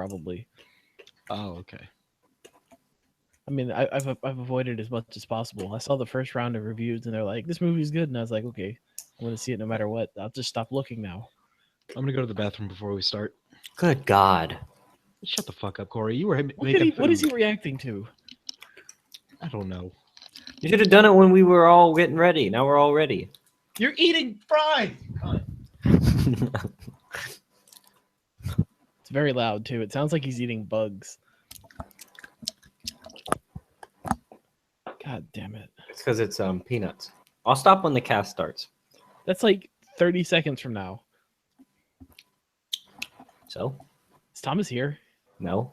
probably. Oh, okay. I mean, I've avoided as much as possible. I saw the first round of reviews, and they're like, "This movie's good," and I was like, "Okay, I'm gonna see it no matter what. I'll just stop looking now." I'm gonna go to the bathroom before we start. Good God. Shut the fuck up, Corey. You were What, making what is food. he reacting to? I don't know. You should have done it when we were all getting ready. Now we're all ready. You're eating fries. It's very loud too. It sounds like he's eating bugs. God damn it! It's because it's peanuts. I'll stop when the cast starts. That's like 30 seconds from now. So? Is Thomas here? No.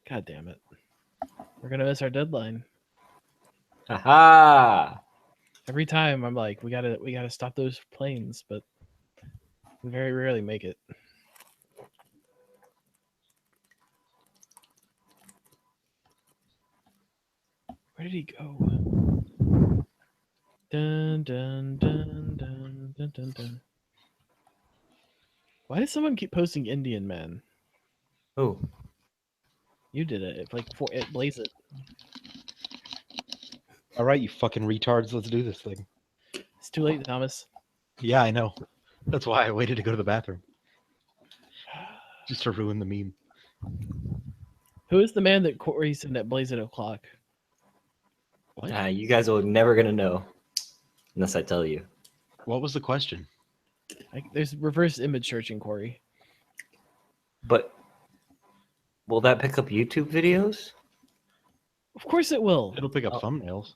God damn it! We're gonna miss our deadline. Aha! Every time I'm like, we gotta stop those planes, but we very rarely make it. Where did he go? Dun dun dun dun dun dun dun. Why does someone keep posting Indian man? Oh. You did it. It blaze it. All right, you fucking retards. Let's do this thing. It's too late, Thomas. Yeah, I know. That's why I waited to go to the bathroom. Just to ruin the meme. Who is the man that Corey said at blaze at o'clock? What? You guys are never going to know. Unless I tell you. What was the question? There's reverse image searching, Corey. But will that pick up YouTube videos? Of course it will. It'll pick up thumbnails.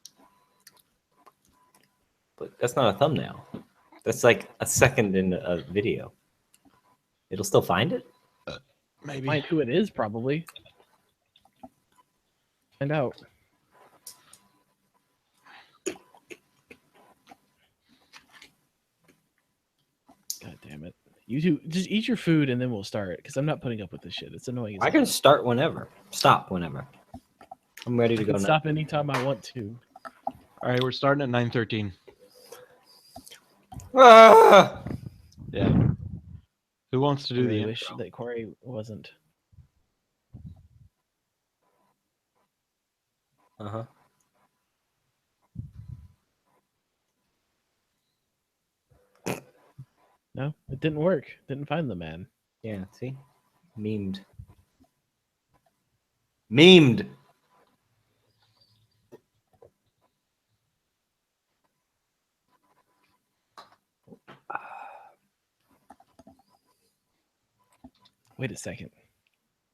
But that's not a thumbnail. That's like a second in a video. It'll still find it? Maybe. Find who it is, probably. Find out. God damn it. You two, just eat your food and then we'll start, because I'm not putting up with this shit. It's annoying as I hell. can start whenever. Stop whenever. I'm ready to I go can now. stop anytime I want to. All right, we're starting at 9:13. Ah! Yeah. Who wants to I do really the wish intro? that Corey wasn't. Uh-huh. No, it didn't work. Didn't find the man. Yeah, see? Memed. Memed! Wait a second.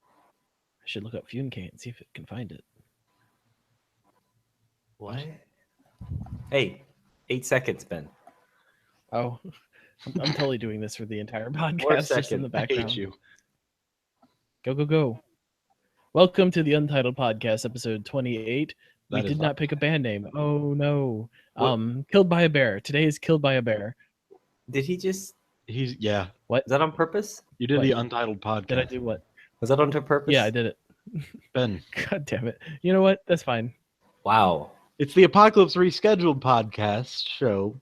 I should look up Funcane and see if it can find it. What? Hey, 8 seconds, Ben. Oh, I'm totally doing this for the entire 4 podcast, just in seconds. the I hate background. you. Go, go, go. Welcome to the Untitled Podcast, episode 28. We That is did not pick a band name. Oh, no. What? Killed by a Bear. Today is Killed by a Bear. Did he just... Yeah. Is that on purpose? You did What? the Untitled podcast. Did I do what? Was that on purpose? Yeah, I did it. Ben, God damn it. You know what? That's fine. Wow. it's the Apocalypse Rescheduled podcast show.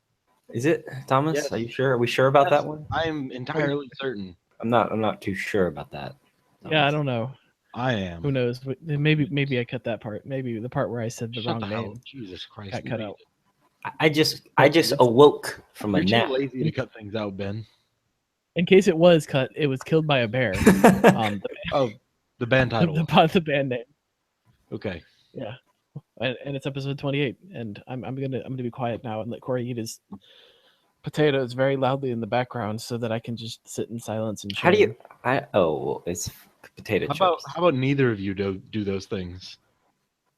Is it, Thomas? Yes. Are you sure? Are we sure about Yes. that one? I am entirely certain. I'm not too sure about that. Yeah, I don't know. I am. Who knows? Maybe I cut that part. Maybe the part where I said the Shut wrong the hell name up. Jesus Christ. got cut read out. it. I just awoke from a You're nap. too lazy to cut things out, Ben. In case it was cut, it was Killed by a Bear. The Oh, the band title. the band name. Okay. Yeah, and it's episode 28, and I'm gonna be quiet now and let Corey eat his potatoes very loudly in the background so that I can just sit in silence and. How do chill. you? It's potato How chips. about neither of you do those things?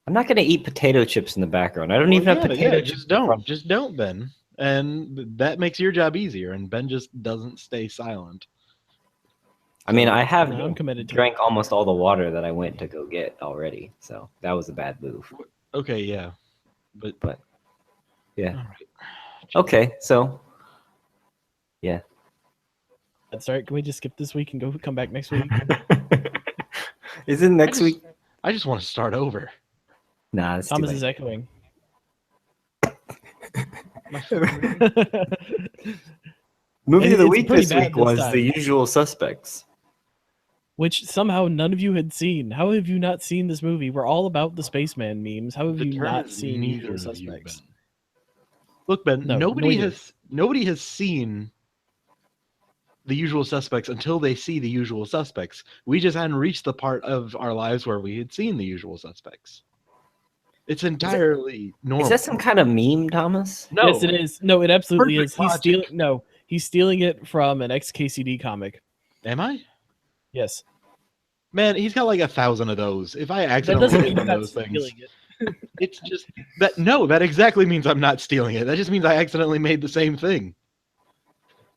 I'm not gonna eat potato chips in the background. I don't even have potato chips. Just don't. Just don't, Ben. And that makes your job easier. And Ben just doesn't stay silent. I mean, I have No, I'm committed to drank almost all the water that I went to go get already, so that was a bad move. Okay, yeah. But Yeah. all right. Okay, so yeah. That's all right. Can we just skip this week and come back next week? Is it next week? I just want to start over. Nah, it's Thomas too is late. echoing. Movie of the It's week pretty this bad week this was time. The Usual Suspects. which somehow none of you had seen. How have you not seen this movie? We're all about the spaceman memes. How have The you term not is seen neither Usual of you, Suspects? Ben. Look, Ben, No, nobody neither. has seen The Usual Suspects until they see The Usual Suspects. We just hadn't reached the part of our lives where we had seen The Usual Suspects. It's entirely normal. Is that some kind of meme, Thomas? No, Yes, it is. No, it absolutely Perfect is. logic. He's stealing it from an XKCD comic. Am I? Yes. Man, he's got like 1,000 of those. If I That accidentally doesn't made mean one you're of not those things, stealing it. it's just that. No, that exactly means I'm not stealing it. That just means I accidentally made the same thing.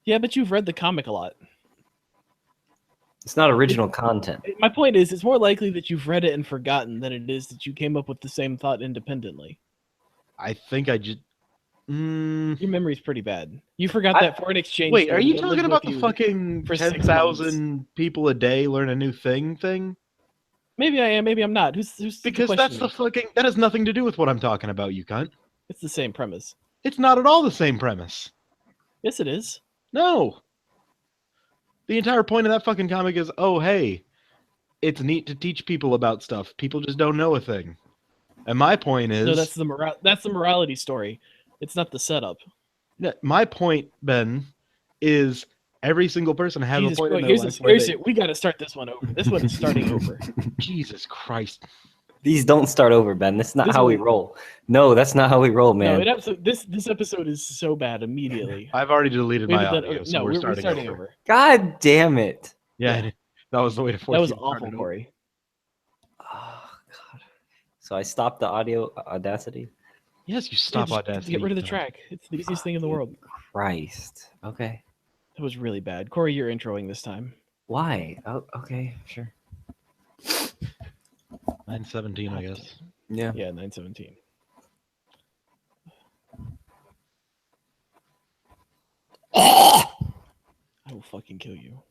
Yeah, but you've read the comic a lot. It's not original content. My point is, it's more likely that you've read it and forgotten than it is that you came up with the same thought independently. I think I just. Your memory's pretty bad. You forgot that foreign exchange. Wait, are student you that talking lived about with the you fucking for 6 10,000 people a day learn a new thing? Maybe I am, maybe I'm not. Who's Because that's the fucking. That has nothing to do with what I'm talking about, you cunt. It's the same premise. It's not at all the same premise. Yes, it is. No. The entire point of that fucking comic is, oh, hey, it's neat to teach people about stuff. People just don't know a thing. And my point is... No, that's the morality story. It's not the setup. My point, Ben, is every single person has a point in their life where they... We got to start this one over. This one is starting over. Jesus Christ. These don't start over, Ben. That's not This how we one- roll. No, that's not how we roll, man. No, this episode is so bad immediately. I've already deleted We my haven't done- audio, so no, we're we're starting starting over. over. God damn it. Yeah, that was the way to force That was you to start awful, it over. Corey. Oh, God. So I stopped the audio Audacity? Yes, you stop Just Audacity. Get rid of the you cunt. track. It's the easiest thing in the world. Christ. Okay. That was really bad. Corey, you're introing this time. Why? Oh, okay, sure. 917, I guess. Yeah. Yeah, 917. I will fucking kill you.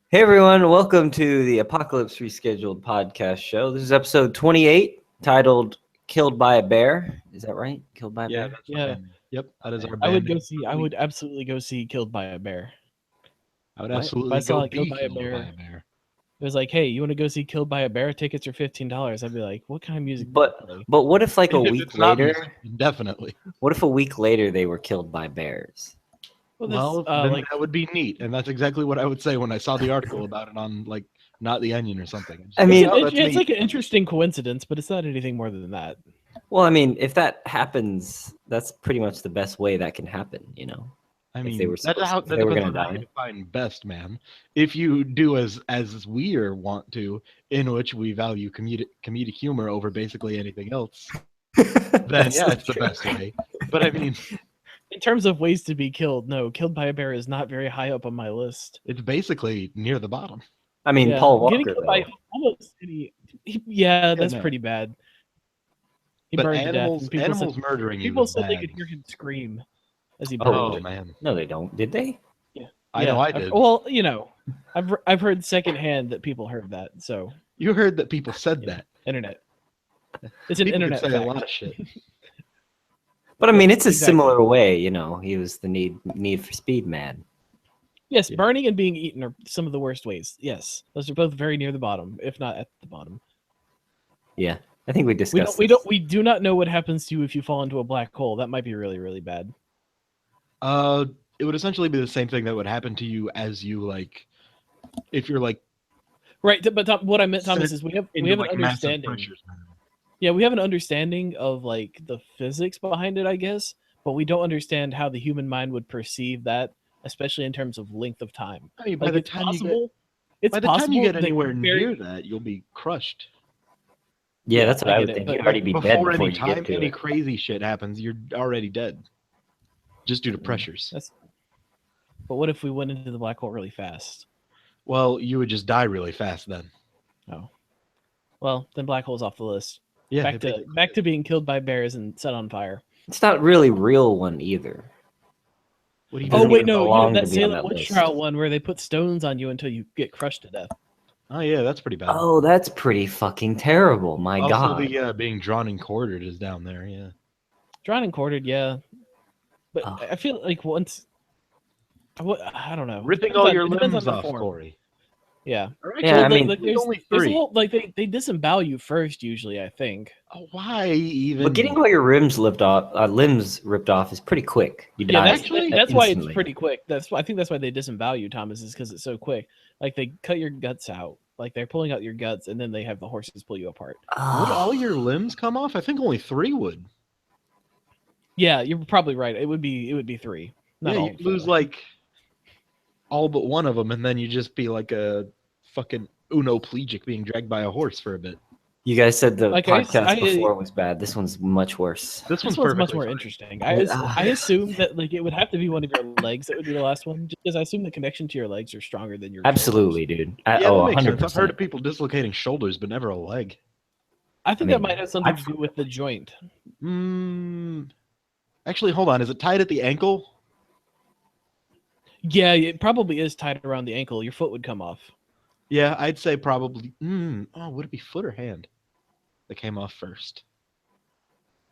Hey everyone, welcome to the Apocalypse Rescheduled podcast show. This is episode 28, titled "Killed by a Bear." Is that right? Killed by a Yeah, bear. that's Yeah. our band name. Yep, that is our I band would go name. see. I would absolutely go see Killed by a Bear. I would What? absolutely If I saw go it Killed be by a killed Bear. by a bear. It was like, hey, you want to go see Killed by a Bear? Tickets are $15. I'd be like, what kind of music? do you But play? but what if like a If week it's not later? music, definitely. What if a week later they were killed by bears? Well, Well, that's, then like, that would be neat, and that's exactly what I would say when I saw the article about it on like Not the Onion or something. I mean- oh, that's it's neat. like an interesting coincidence, but it's not anything more than that. Well, I mean, if that happens, that's pretty much the best way that can happen, you know. I if mean, they were that's supposed- how if that they were depends gonna on how you die. define best, man. If you do as we want to, in which we value comedic humor over basically anything else, then That's yeah, so it's the true. best way. But I mean, In terms of ways to be killed, no, Killed by a Bear is not very high up on my list. it's basically near the bottom. I mean, Yeah, Paul getting Walker, killed though. by almost any. Yeah, that's no. pretty bad. He But burned to death. animals, And people animals said, murdering you people is said they bad. could hear him scream as he Oh, burned. Oh man, No, they don't. Did they? I know I did. Well, you know, I've heard secondhand that people heard that. So You heard that people said Yeah. that. internet. It's an People internet could say fact. a lot of shit. But I mean, it's a Exactly. similar way, you know. He was the need for speed man. Yes, Yeah. burning and being eaten are some of the worst ways. Yes, those are both very near the bottom, if not at the bottom. Yeah, I think we We discussed. we do not know what happens to you if you fall into a black hole. That might be really, really bad. It would essentially be the same thing that would happen to you as you if you're Right, but what I meant, Thomas, is we have into an massive understanding. pressures. Yeah, we have an understanding of like the physics behind it, I guess, but we don't understand how the human mind would perceive that, especially in terms of length of time. I mean, Like it's possible. It's by the time you possible get that anywhere very- near that, you'll be crushed. Yeah, Yeah, that's what I I get would it, think. but You'd already be dead Before before any you time get to any it. crazy shit happens, you're already dead, just due to pressures. But what if we went into the black hole really fast? Well, you would just die really fast then. Oh, well, then black hole's off the list. Yeah. Back to being killed by bears and set on fire. It's not really real one either. What do you Doesn't Oh mean? wait, even no, belong that to be on Salem that witch list. trial one where they put stones on you until you get crushed to death. Oh yeah, that's pretty bad. Oh, that's pretty fucking terrible. My also, God. the being drawn and quartered is down there. Yeah. Drawn and quartered, yeah. But Oh. I feel like once I don't know. Ripping Depends all on- your it depends on limbs the off, form. Corey. Yeah. Or Yeah, I actually, mean, there's only There's a three. whole they disembowel you first usually, I think. Oh, why even? But getting all your limbs ripped off is pretty quick. You Yeah, die that's why it's instantly. pretty quick. I think that's why they disembowel you, Thomas, is because it's so quick. Like they cut your guts out, like they're pulling out your guts, and then they have the horses pull you apart. Would all your limbs come off? I think only 3 would. Yeah, you're probably right. It would be 3. Not Yeah, all you lose 4. like all but one of them, and then you just be like a fucking unoplegic being dragged by a horse for a bit. You guys said the Like, podcast before was bad. This one's much worse. This This one's one's much perfectly more fine. interesting. I assume that like it would have to be one of your legs that would be the last one, just because I assume the connection to your legs are stronger than your Absolutely, dude. Yeah, Oh, that makes 100%. sense. I've heard of people dislocating shoulders, but never a leg. I think I that mean, might have something to do with the joint. Actually, hold on. Is it tied at the ankle? Yeah, it probably is tied around the ankle. Your foot would come off. Yeah, I'd say probably. Oh, would it be foot or hand that came off first?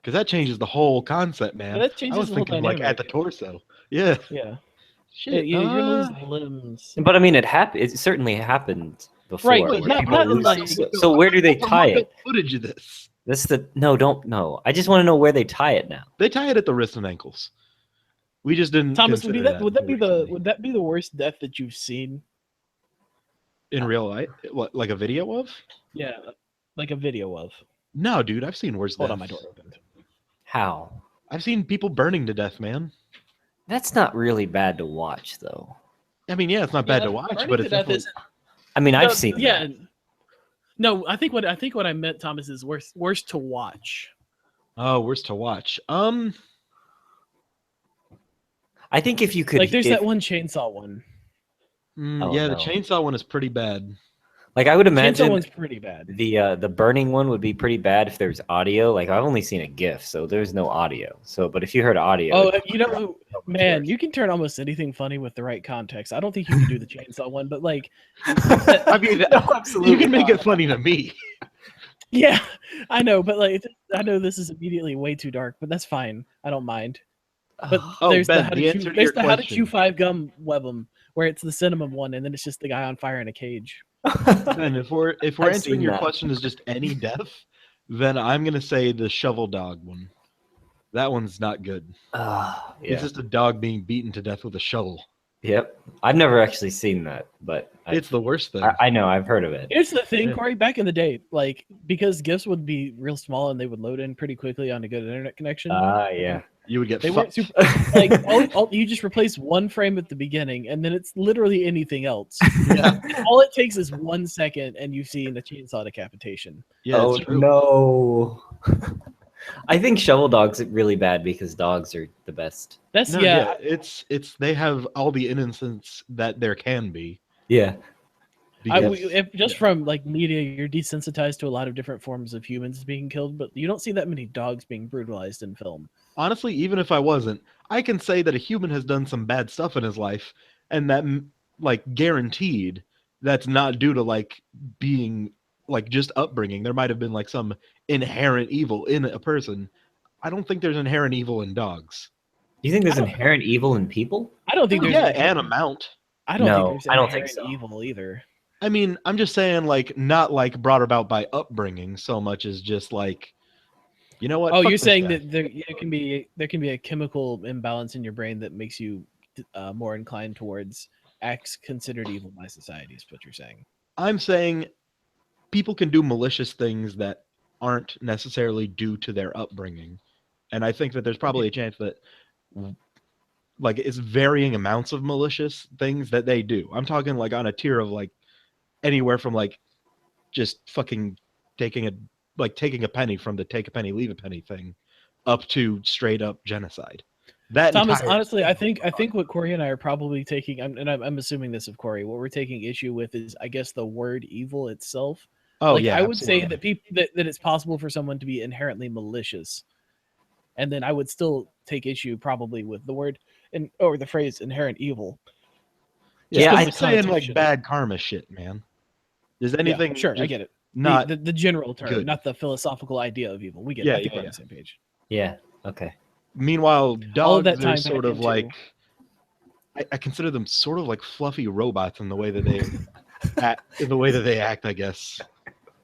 Because that changes the whole concept, man. That changes I was the whole thinking like at dynamic. the torso. Yeah. Yeah. Shit. You lose limbs. But I mean, it certainly happened before. Right, where but not people lose- like- so where do they tie it? Footage of this. That's the no. I just want to know where they tie it now. They tie it at the wrists and ankles. We just didn't. Thomas, would consider that be the worst death that you've seen? in real life? What, like a video of? Yeah, like a video of. No, dude, I've seen worse. Hold on, deaths. my door opened. How? I've seen people burning to death, man. That's not really bad to watch, though. I mean, yeah, it's not bad to watch, burning but to it's death definitely... is- I mean, I've No, seen yeah. that. No, I think what I meant, Thomas, is worse to watch. Oh, worse to watch. I think if you could, Like there's that one chainsaw one. Oh, yeah, no. the chainsaw one is pretty bad. like I would Chainsaw imagine one's pretty bad. the burning one would be pretty bad if there's audio. Like I've only seen a GIF, so there's no audio. So, but if you heard audio, Oh, it'd you know, man, you can turn almost anything funny with the right context. I don't think you can do the chainsaw one, but like, I mean, you can make it funny to me. yeah, I know, but like, I know this is immediately way too dark, but that's fine. I don't mind. But Oh, there's Ben, the how to the chew, answer to there's your the how to question. chew 5 gum webum, where it's the cinnamon one, and then it's just the guy on fire in a cage. And if we're I've answering seen your that. question as just any death, then I'm gonna say the shovel dog one. That one's not good. Yeah. It's just a dog being beaten to death with a shovel. Yep. I've never actually seen that, but It's the worst thing. I know I've heard of it. Here's the thing, Yeah. Corey. Back in the day, like because gifts would be real small and they would load in pretty quickly on a good internet connection. Yeah. You would get They weren't fucked. super like you just replace one frame at the beginning, and then it's literally anything else. Yeah, All it takes is 1 second, and you've seen a chainsaw decapitation. yeah, oh it's true. no. I think shovel dogs are really bad because dogs are the best. That's No, yeah. it's they have all the innocence that there can be. Yeah. because- If just from like media, you're desensitized to a lot of different forms of humans being killed, but you don't see that many dogs being brutalized in film. honestly, even if I wasn't, I can say that a human has done some bad stuff in his life, and that like guaranteed that's not due to like being like just upbringing. There might have been like some inherent evil in a person. I don't think there's inherent evil in dogs. Do you think there's I don't- inherent evil in people? I don't think there's Yeah, inherent- an amount. I don't No, think there's I don't think inherent so. evil either. I mean, I'm just saying, like, not like brought about by upbringing so much as just like, you know what? Oh, fuck you're this saying guy. that there can be a chemical imbalance in your brain that makes you more inclined towards acts considered evil by society. Is what you're saying? I'm saying people can do malicious things that aren't necessarily due to their upbringing, and I think that there's probably a chance that like it's varying amounts of malicious things that they do. I'm talking like on a tier of like anywhere from like just fucking taking a penny from the take a penny leave a penny thing up to straight up genocide. That Thomas, entire- honestly, I think what Corey and I are probably taking, and I'm assuming this of Corey, what we're taking issue with is, I guess, the word evil itself. Oh Like, yeah, I would say absolutely. that people that it's possible for someone to be inherently malicious, and then I would still take issue probably with the word or the phrase inherent evil. Yeah, I'm because I- of saying like connotation. bad karma shit, man. Is Yeah, anything sure, I just get it. not The general term, good. not the philosophical idea of evil. We get Yeah, it. I think yeah, we're on yeah. the same page. Yeah. Okay. Meanwhile, All of dogs that are time sort back of into- like I consider them sort of like fluffy robots in the way that they act, I guess.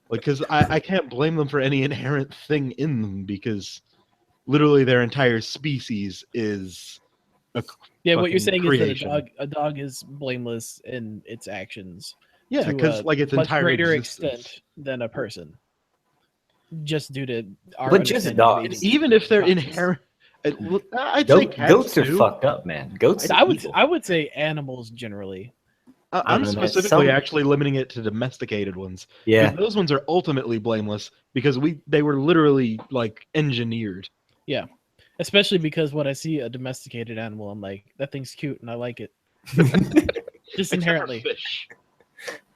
Like, because I can't blame them for any inherent thing in them, because literally their entire species is a Yeah, what you're fucking saying creation. is that a dog is blameless in its actions Yeah, to because a like its much entire greater existence. extent than a person, just due to our But just understanding of dogs. And its even if they're conscience. inherent, I'd say cats Goats are too. fucked up, man. Goats are evil. I would say animals generally. I'm don't know, man. specifically Some- actually limiting it to domesticated ones. Yeah. Because those ones are ultimately blameless because they were literally like engineered. Yeah, especially because when I see a domesticated animal, I'm like, that thing's cute and I like it. Just Except for inherently. fish.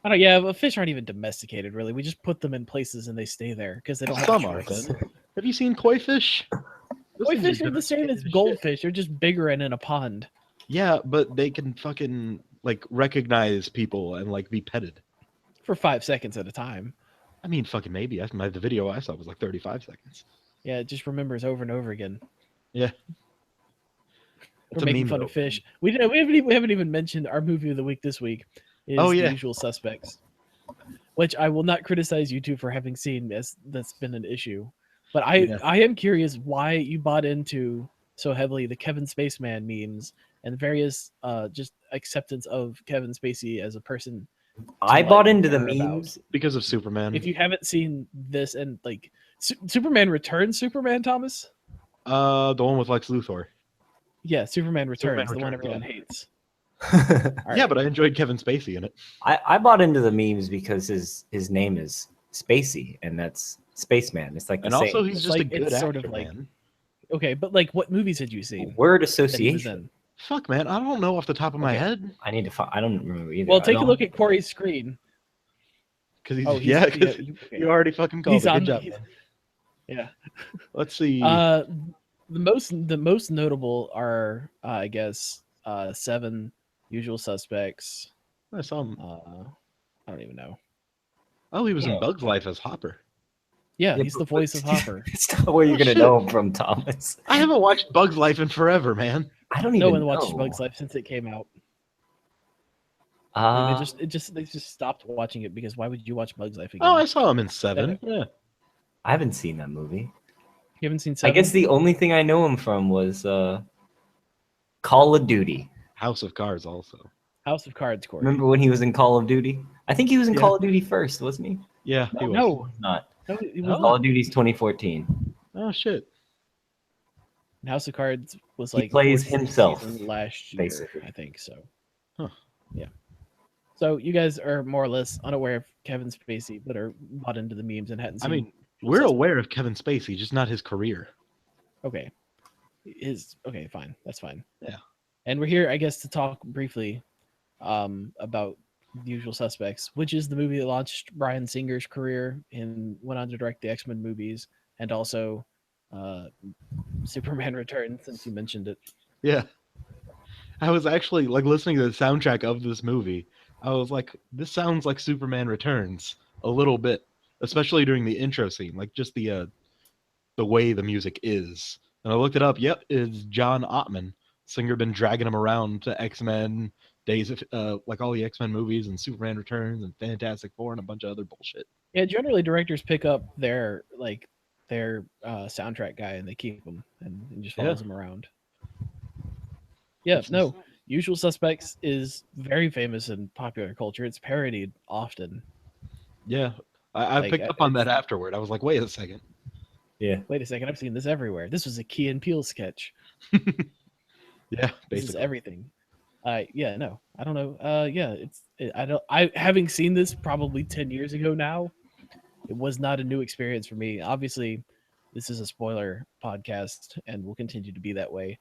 I don't. Yeah, but fish aren't even domesticated, really. We just put them in places and they stay there because they don't have Some a are. choice. Have you seen koi fish? Those Koi things fish are the same as domesticated shit. goldfish. They're just bigger and in a pond. Yeah, but they can fucking like recognize people and like be petted. For 5 seconds at a time. I mean, fucking maybe. The video I saw was like 35 seconds. Yeah, it just remembers over and over again. Yeah. We're making fun of fish. We haven't even mentioned our movie of the week this week is Oh, The yeah. Usual Suspects, which I will not criticize you two for having seen, as that's been an issue. But I am curious why you bought into so heavily the Kevin Spaceman memes and various just acceptance of Kevin Spacey as a person. I like, bought into the care about. memes. Because of Superman. If you haven't seen this and like Superman Returns, Superman Thomas. The one with Lex Luthor. Yeah, Superman Returns, the one Returns, everyone yeah. hates. Yeah, Alright. but I enjoyed Kevin Spacey in it. I bought into the memes because his name is Spacey, and that's Spaceman. It's like the And same also, he's It's just a like- good it's actor, sort of like- man. Okay, but like, what movies had you seen? word That he was association. in? Fuck, man. I don't know off the top of my Okay. head. I need to. I don't remember either. Well, I take a don't- look at Corey's screen. Because he's, Oh, he's yeah, because okay. you already fucking called He's it. on Good the- job, he's- man. Yeah. Let's see. The most notable are, I guess, 7, Usual Suspects. I saw him. I don't even know. Oh, he was Yeah. in Bug's Life as Hopper. Yeah, Yeah, he's the but- voice of Hopper. It's not where you're Oh, gonna shit. know him from, Thomas. I haven't watched Bug's Life in forever, man. I don't No even one watched know. Bugs Life since it came out. Uh, They just stopped watching it because why would you watch Bugs Life again? Oh, I saw him in 7. Yeah. I haven't seen that movie. You haven't seen I 7? guess the only thing I know him from was Call of Duty. House of Cards also. House of Cards, Corey. Remember when he was in Call of Duty? I think he was in Yeah. Call of Duty first, wasn't he? Yeah, he was. No, Not. no, it Oh. was Call not. of Duty's 2014. Oh, shit. House of Cards was He like plays 14th himself, season last year, basically. I think so. Huh. Yeah. So you guys are more or less unaware of Kevin Spacey, but are bought into the memes and hadn't I seen. mean, Usual we're Suspects. aware of Kevin Spacey, just not his career. Okay. Okay, fine. That's fine. Yeah. And we're here, I guess, to talk briefly about The Usual Suspects, which is the movie that launched Bryan Singer's career and went on to direct the X-Men movies and also Superman Returns, since you mentioned it. Yeah. I was actually like listening to the soundtrack of this movie. I was like, this sounds like Superman Returns a little bit, especially during the intro scene, like just the way the music is. And I looked it up. Yep, it's John Ottman. Singer been dragging him around to X-Men, Days of like all the X-Men movies and Superman Returns and Fantastic Four and a bunch of other bullshit. Yeah, generally directors pick up their soundtrack guy and they keep him and just follows him around. Yeah, no. Usual Suspects is very famous in popular culture. It's parodied often. Yeah. I Like, picked up on that afterward. I was like, wait a second. Yeah. Wait a second, I've seen this everywhere. This was a Key and Peele sketch. Yeah, This is basically. everything. Yeah, no, I don't know. I having seen this probably 10 years ago now, it was not a new experience for me. Obviously, this is a spoiler podcast and will continue to be that way.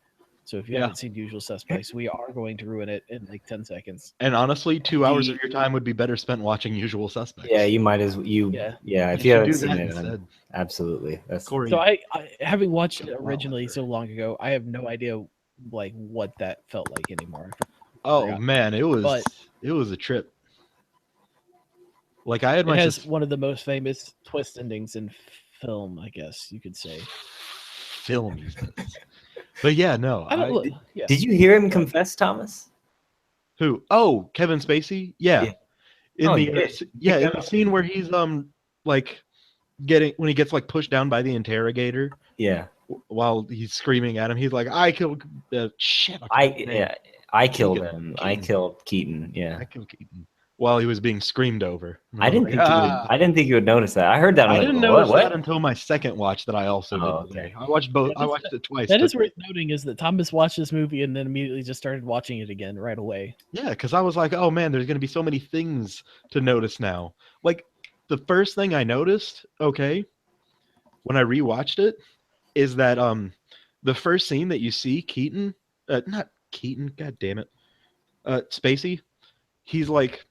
So if you Yeah. haven't seen Usual Suspects, we are going to ruin it in like 10 seconds. And honestly, 2 hours of your time would be better spent watching Usual Suspects. Yeah, you might as Yeah. if you should haven't do seen that it, instead. absolutely. That's Corey, So I having watched it Wow, originally sure. so long ago, I have no idea like what that felt like anymore. oh forgot. man, it was a trip. Like I had It my has one of the most famous twist endings in film, I guess you could say. film, he says. But yeah, no, I don't. Yeah. Did you hear him confess, Thomas? Who? Oh, Kevin Spacey. Yeah. In Oh, the you did? in the scene where he's like when he gets like pushed down by the interrogator. Yeah. While he's screaming at him, he's like, "I killed shit." I killed him. Keaton. I killed Keaton. Yeah. I killed Keaton while he was being screamed over. And I didn't was think like, you would. I didn't think you would notice that. I heard that. I I'm didn't like, notice that what? until my second watch that I also did Oh, today. okay. I watched both. Yeah, I watched it twice. That is worth noting is that Thomas watched this movie and then immediately just started watching it again right away. Yeah, because I was like, oh man, there's gonna be so many things to notice now. Like the first thing I noticed, okay, when I rewatched it, is that the first scene that you see Keaton, not Keaton, god damn it, Spacey, he's like,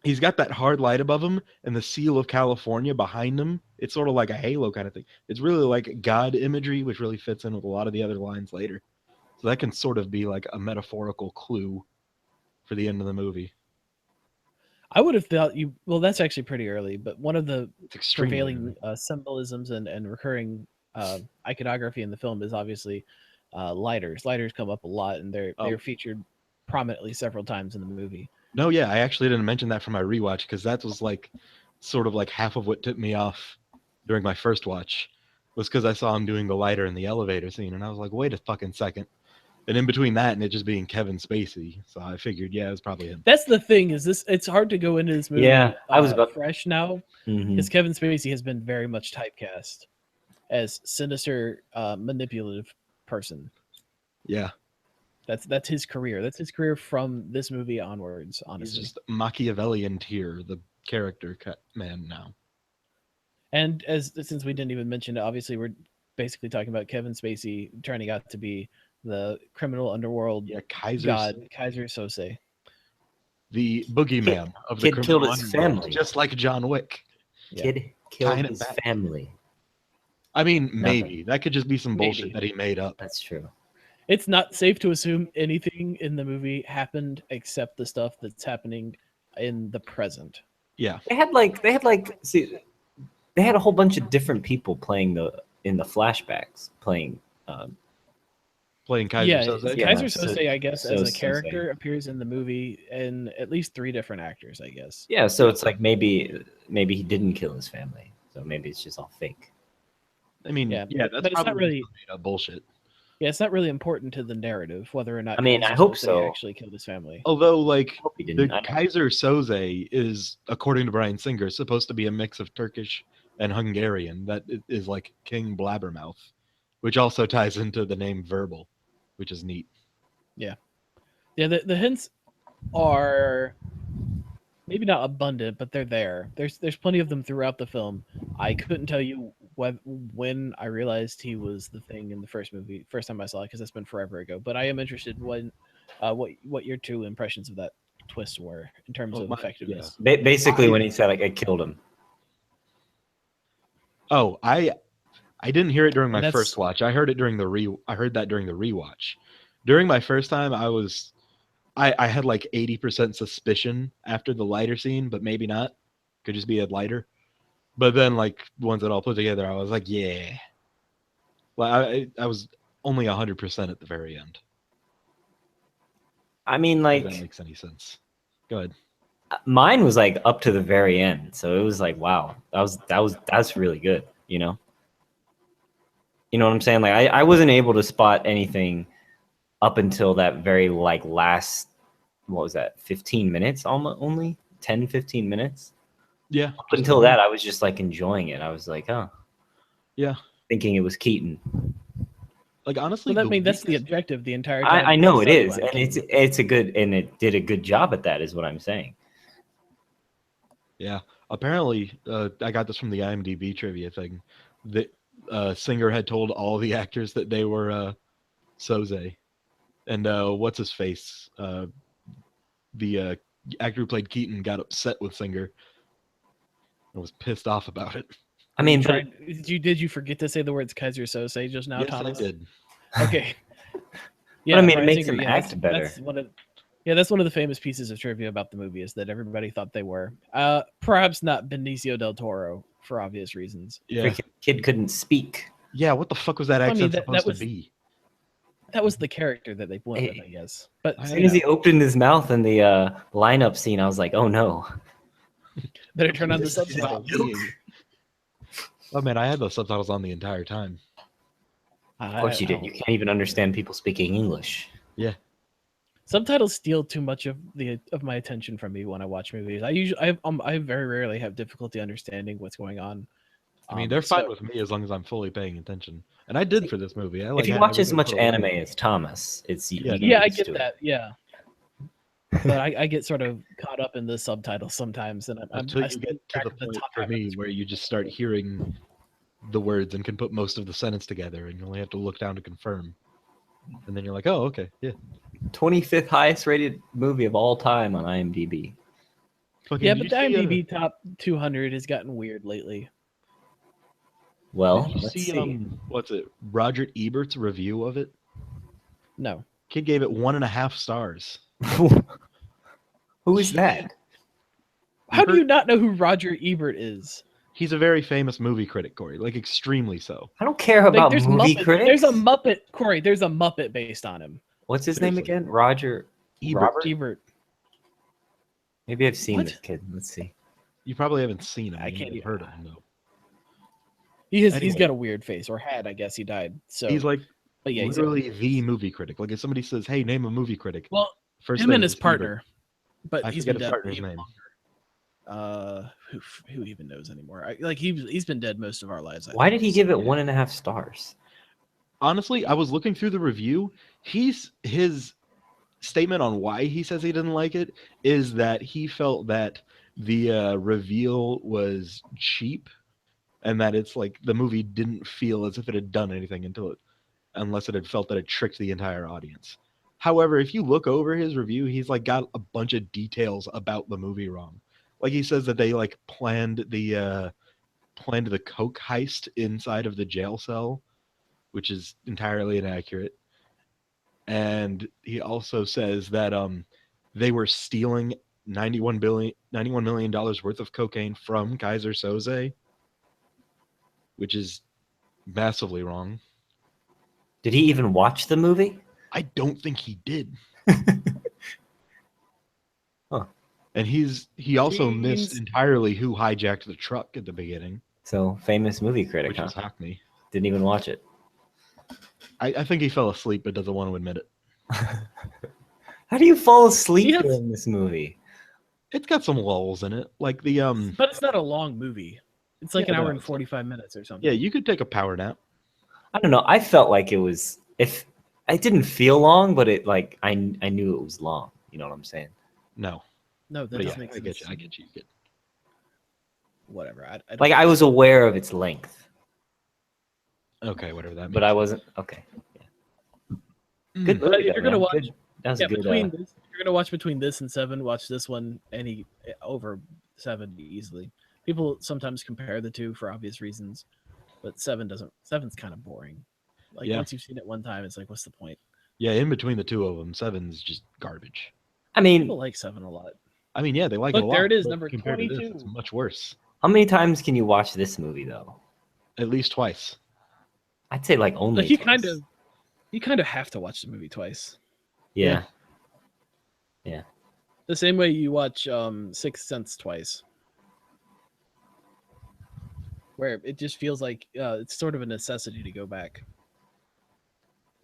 he's got that hard light above him and the seal of California behind him. It's sort of like a halo kind of thing. It's really like God imagery, which really fits in with a lot of the other lines later. So that can sort of be like a metaphorical clue for the end of the movie. I would have thought well, that's actually pretty early, but one of the prevailing symbolisms and recurring iconography in the film is obviously lighters. Lighters come up a lot, and they're featured prominently several times in the movie. No, yeah, I actually didn't mention that for my rewatch because that was like sort of like half of what tipped me off during my first watch was because I saw him doing the lighter in the elevator scene, and I was like, wait a fucking second. And in between that and it just being Kevin Spacey, so I figured, yeah, it was probably him. That's the thing is this. It's hard to go into this movie. Yeah, I was about fresh now because Kevin Spacey has been very much typecast as sinister, manipulative person. Yeah, that's his career. That's his career from this movie onwards. Honestly, he's just Machiavellian tier, the character man now. And since we didn't even mention it, obviously we're basically talking about Kevin Spacey turning out to be the criminal underworld god Kaiser Sose, the boogeyman of the criminal killed his family, just like John Wick. Kid killed his family. I mean, maybe that could just be some bullshit that he made up. That's true. It's not safe to assume anything in the movie happened except the stuff that's happening in the present. Yeah, they had a whole bunch of different people playing in the flashbacks playing Kaiser Sose. Kaiser Sose, I guess, as a character appears in the movie in at least 3 different actors, I guess. Yeah, so it's like maybe he didn't kill his family, so maybe it's just all fake. I mean, that's but it's not really made up bullshit. Yeah, it's not really important to the narrative whether or not. I mean, I hope so. Actually killed his family. Although, like, the Kaiser Sose is, according to Bryan Singer, supposed to be a mix of Turkish and Hungarian. That is like King Blabbermouth, which also ties into the name Verbal, which is neat. Yeah. The hints are maybe not abundant, but they're there. There's plenty of them throughout the film. I couldn't tell you when I realized he was the Thing in the first time I saw it, because it's been forever ago. But I am interested when what your 2 impressions of that twist were in terms of effectiveness. Yeah. Basically, when he said like I killed him. Oh, I didn't hear it during my first watch. I heard it during I heard that during the rewatch. During my first time, I had like 80% suspicion after the lighter scene, but maybe not. Could just be a lighter. But then, like, once it all put together, I was like, yeah. Well, I was only 100% at the very end. I mean, like, if that makes any sense. Go ahead. Mine was like up to the very end, so it was like, wow, that's really good. You know what I'm saying? Like, I wasn't able to spot anything up until that very like last, what was that, 15 minutes, almost, only 10-15 minutes. Yeah. Up until that, I was just like enjoying it. I was like, oh, yeah, thinking it was Keaton. Like, honestly, that's the objective the entire time. I know it is, and it's a good, and it did a good job at that, is what I'm saying. Yeah, apparently, I got this from the IMDb trivia thing. That Singer had told all the actors that they were Sose, and what's his face? The actor who played Keaton got upset with Singer and was pissed off about it. I mean, did you forget to say the words Kaiser Sose just now, yes, Thomas? I did. Okay. Yeah, but I mean, it makes him act better. That's one of the famous pieces of trivia about the movie, is that everybody thought they were. Perhaps not Benicio del Toro, for obvious reasons. Yeah. Kid couldn't speak. Yeah, what the fuck was that accent supposed to be? That was the character that they went with, I guess. But as soon as he opened his mouth in the lineup scene, I was like, oh no. Better turn on the Stop subtitles. being. Oh man, I had those subtitles on the entire time. Of course you did. You can't even understand people speaking English. Yeah. Subtitles steal too much of my attention from me when I watch movies. I very rarely have difficulty understanding what's going on. I mean, they're fine with me as long as I'm fully paying attention, and I did for this movie. If you watch as much anime as Thomas, it's yeah, I get that. Yeah, but I get sort of caught up in the subtitles sometimes, and until you get to the point for me where you just start hearing the words and can put most of the sentence together, and you only have to look down to confirm, and then you're like, oh, okay, yeah. 25th highest rated movie of all time on IMDb. Yeah, but the IMDb top 200 has gotten weird lately. Well, let's see. What's it? Roger Ebert's review of it? No. Kid gave it 1.5 stars. Who is that? How do you not know who Roger Ebert is? He's a very famous movie critic, Corey. Like, extremely so. I don't care about movie critics. There's a Muppet, Corey. There's a Muppet based on him. What's his name again? Roger Ebert. Maybe I've seen this kid. Let's see. You probably haven't seen him. I can't even heard of him though. He's got a weird face, or had. I guess he died. So he's like, but yeah, literally the movie critic. Like if somebody says, "Hey, name a movie critic." Well, first him and his partner, but I he's forget been his dead partner's even name. longer. Who even knows anymore? Like he's been dead most of our lives. Why did he give it 1.5 stars? Honestly, I was looking through the review. His statement on why he says he didn't like it is that he felt that the reveal was cheap, and that it's like the movie didn't feel as if it had done anything unless it had felt that it tricked the entire audience. However, if you look over his review, he's like got a bunch of details about the movie wrong. Like he says that they like planned the coke heist inside of the jail cell, which is entirely inaccurate. And he also says that they were stealing $91 million worth of cocaine from Kaiser Soze, which is massively wrong. Did he even watch the movie? I don't think he did. Huh. And he also missed entirely who hijacked the truck at the beginning. So famous movie critic, which is Hackney. Didn't even watch it. I think he fell asleep but doesn't want to admit it. How do you fall asleep during this movie? It's got some lulls in it, like the But it's not a long movie. It's like an hour and 45 minutes or something. Yeah, you could take a power nap. I don't know. I felt like it was it didn't feel long, but it like I knew it was long. You know what I'm saying? No, that doesn't make sense. I get you. Whatever. I was aware of its length. Okay, whatever that means. But I wasn't okay. Yeah. Good movie. If you're gonna watch, that's good. Between this, if you're gonna watch between this and Seven, watch this one over Seven easily. People sometimes compare the two for obvious reasons, but Seven's kind of boring. Like once you've seen it one time, it's like, what's the point? Yeah, in between the two of them, Seven's just garbage. I mean, people like Seven a lot. I mean, yeah, they like it a lot. There it is, number compared 22. to this, it's much worse. How many times can you watch this movie though? At least twice. I'd say like only. Like you kind of have to watch the movie twice. Yeah. The same way you watch Sixth Sense twice, where it just feels like it's sort of a necessity to go back.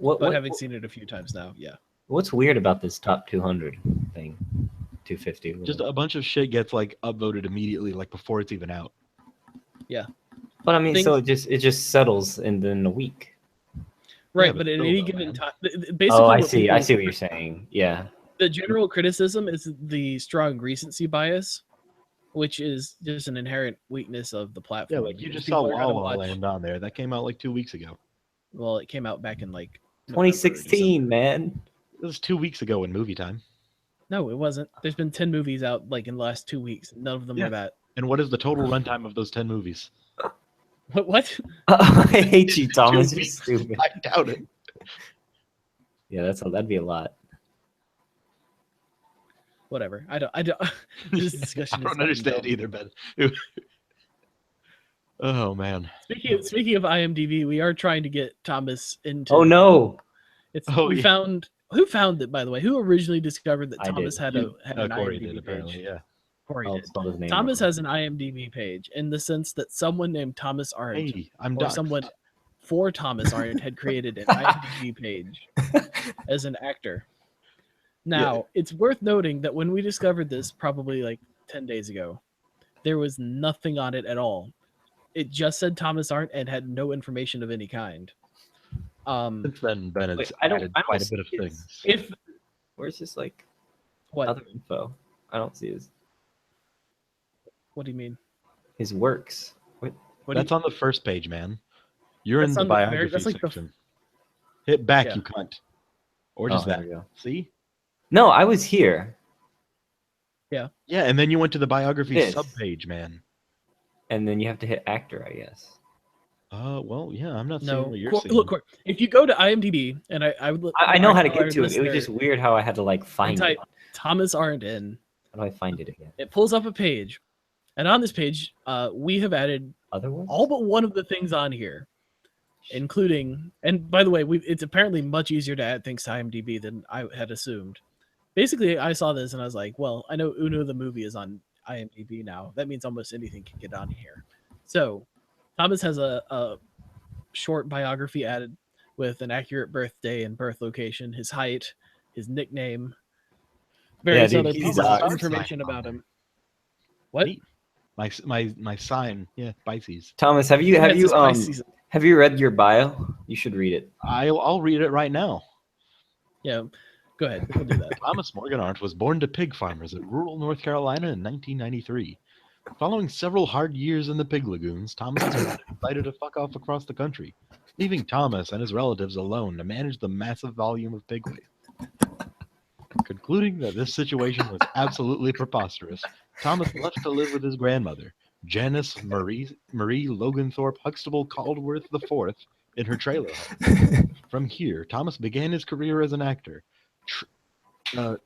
But having seen it a few times now, yeah. What's weird about this top 200 thing? 250. Just a bunch of shit gets like upvoted immediately, like before it's even out. Yeah. But I mean, so it just settles in a week. Right, Yeah, but at any given time, basically. Oh, I see what you're saying. Yeah. The general criticism is the strong recency bias, which is just an inherent weakness of the platform. Yeah, like you just saw La La Land on there. That came out like 2 weeks ago. Well, it came out back in like 2016, man. It was 2 weeks ago in movie time. No, it wasn't. There's been 10 movies out like in the last 2 weeks. None of them are that. And what is the total runtime of those 10 movies? What? I hate you, Thomas. You're stupid. I doubt it. Yeah, that'd be a lot. Whatever. I don't. This discussion. I don't understand either, Ben. Oh man. Speaking of IMDb, we are trying to get Thomas into. Oh no. We found who found it, by the way. Who originally discovered that Thomas had an Corey IMDb did, page? apparently, yeah. Corey I'll did. spell his name Thomas wrong. has an IMDb page in the sense that someone named Thomas Arndt Hey, I'm or doxed. someone for Thomas Arndt had created an IMDb page as an actor. Now, it's worth noting that when we discovered this probably like 10 days ago, there was nothing on it at all. It just said Thomas Arndt and had no information of any kind. Since then, Ben has Wait, added quite a bit of things. Where's his like What? other info? I don't see his. What do you mean? His works. That's on the first page, man. You're in That's the on the very- biography that's like the- section. Hit back, Yeah. you cunt. Or just there that. we go. See? No, I was here. Yeah, and then you went to the biography This. subpage, man. And then you have to hit actor, I guess. Well, yeah, I'm not seeing No, what you're seeing. look, if you go to IMDb, and I would, I know how to get to it. list It was there, just weird how I had to like find type it. Thomas Arndt in. How do I find it again? It pulls up a page, and on this page, we have added Other ones? all but one of the things on here, including, and by the way, it's apparently much easier to add things to IMDb than I had assumed. Basically, I saw this and I was like, well, I know Uno the movie is on IMDb now. That means almost anything can get on here. So Thomas has a short biography added with an accurate birthday and birth location, his height, his nickname, various dude, other he's pieces of awesome. information about him. What? Neat. My sign, yeah, Pisces. Thomas, have you read your bio? You should read it. I'll read it right now. Yeah, go ahead. We'll do that. Thomas Morganart was born to pig farmers in rural North Carolina in 1993. Following several hard years in the pig lagoons, Thomas decided to fuck off across the country, leaving Thomas and his relatives alone to manage the massive volume of pig waste. Concluding that this situation was absolutely preposterous, Thomas left to live with his grandmother, Janice Marie Loganthorpe Huxtable Caldworth IV, in her trailer home. From here, Thomas began his career as an actor,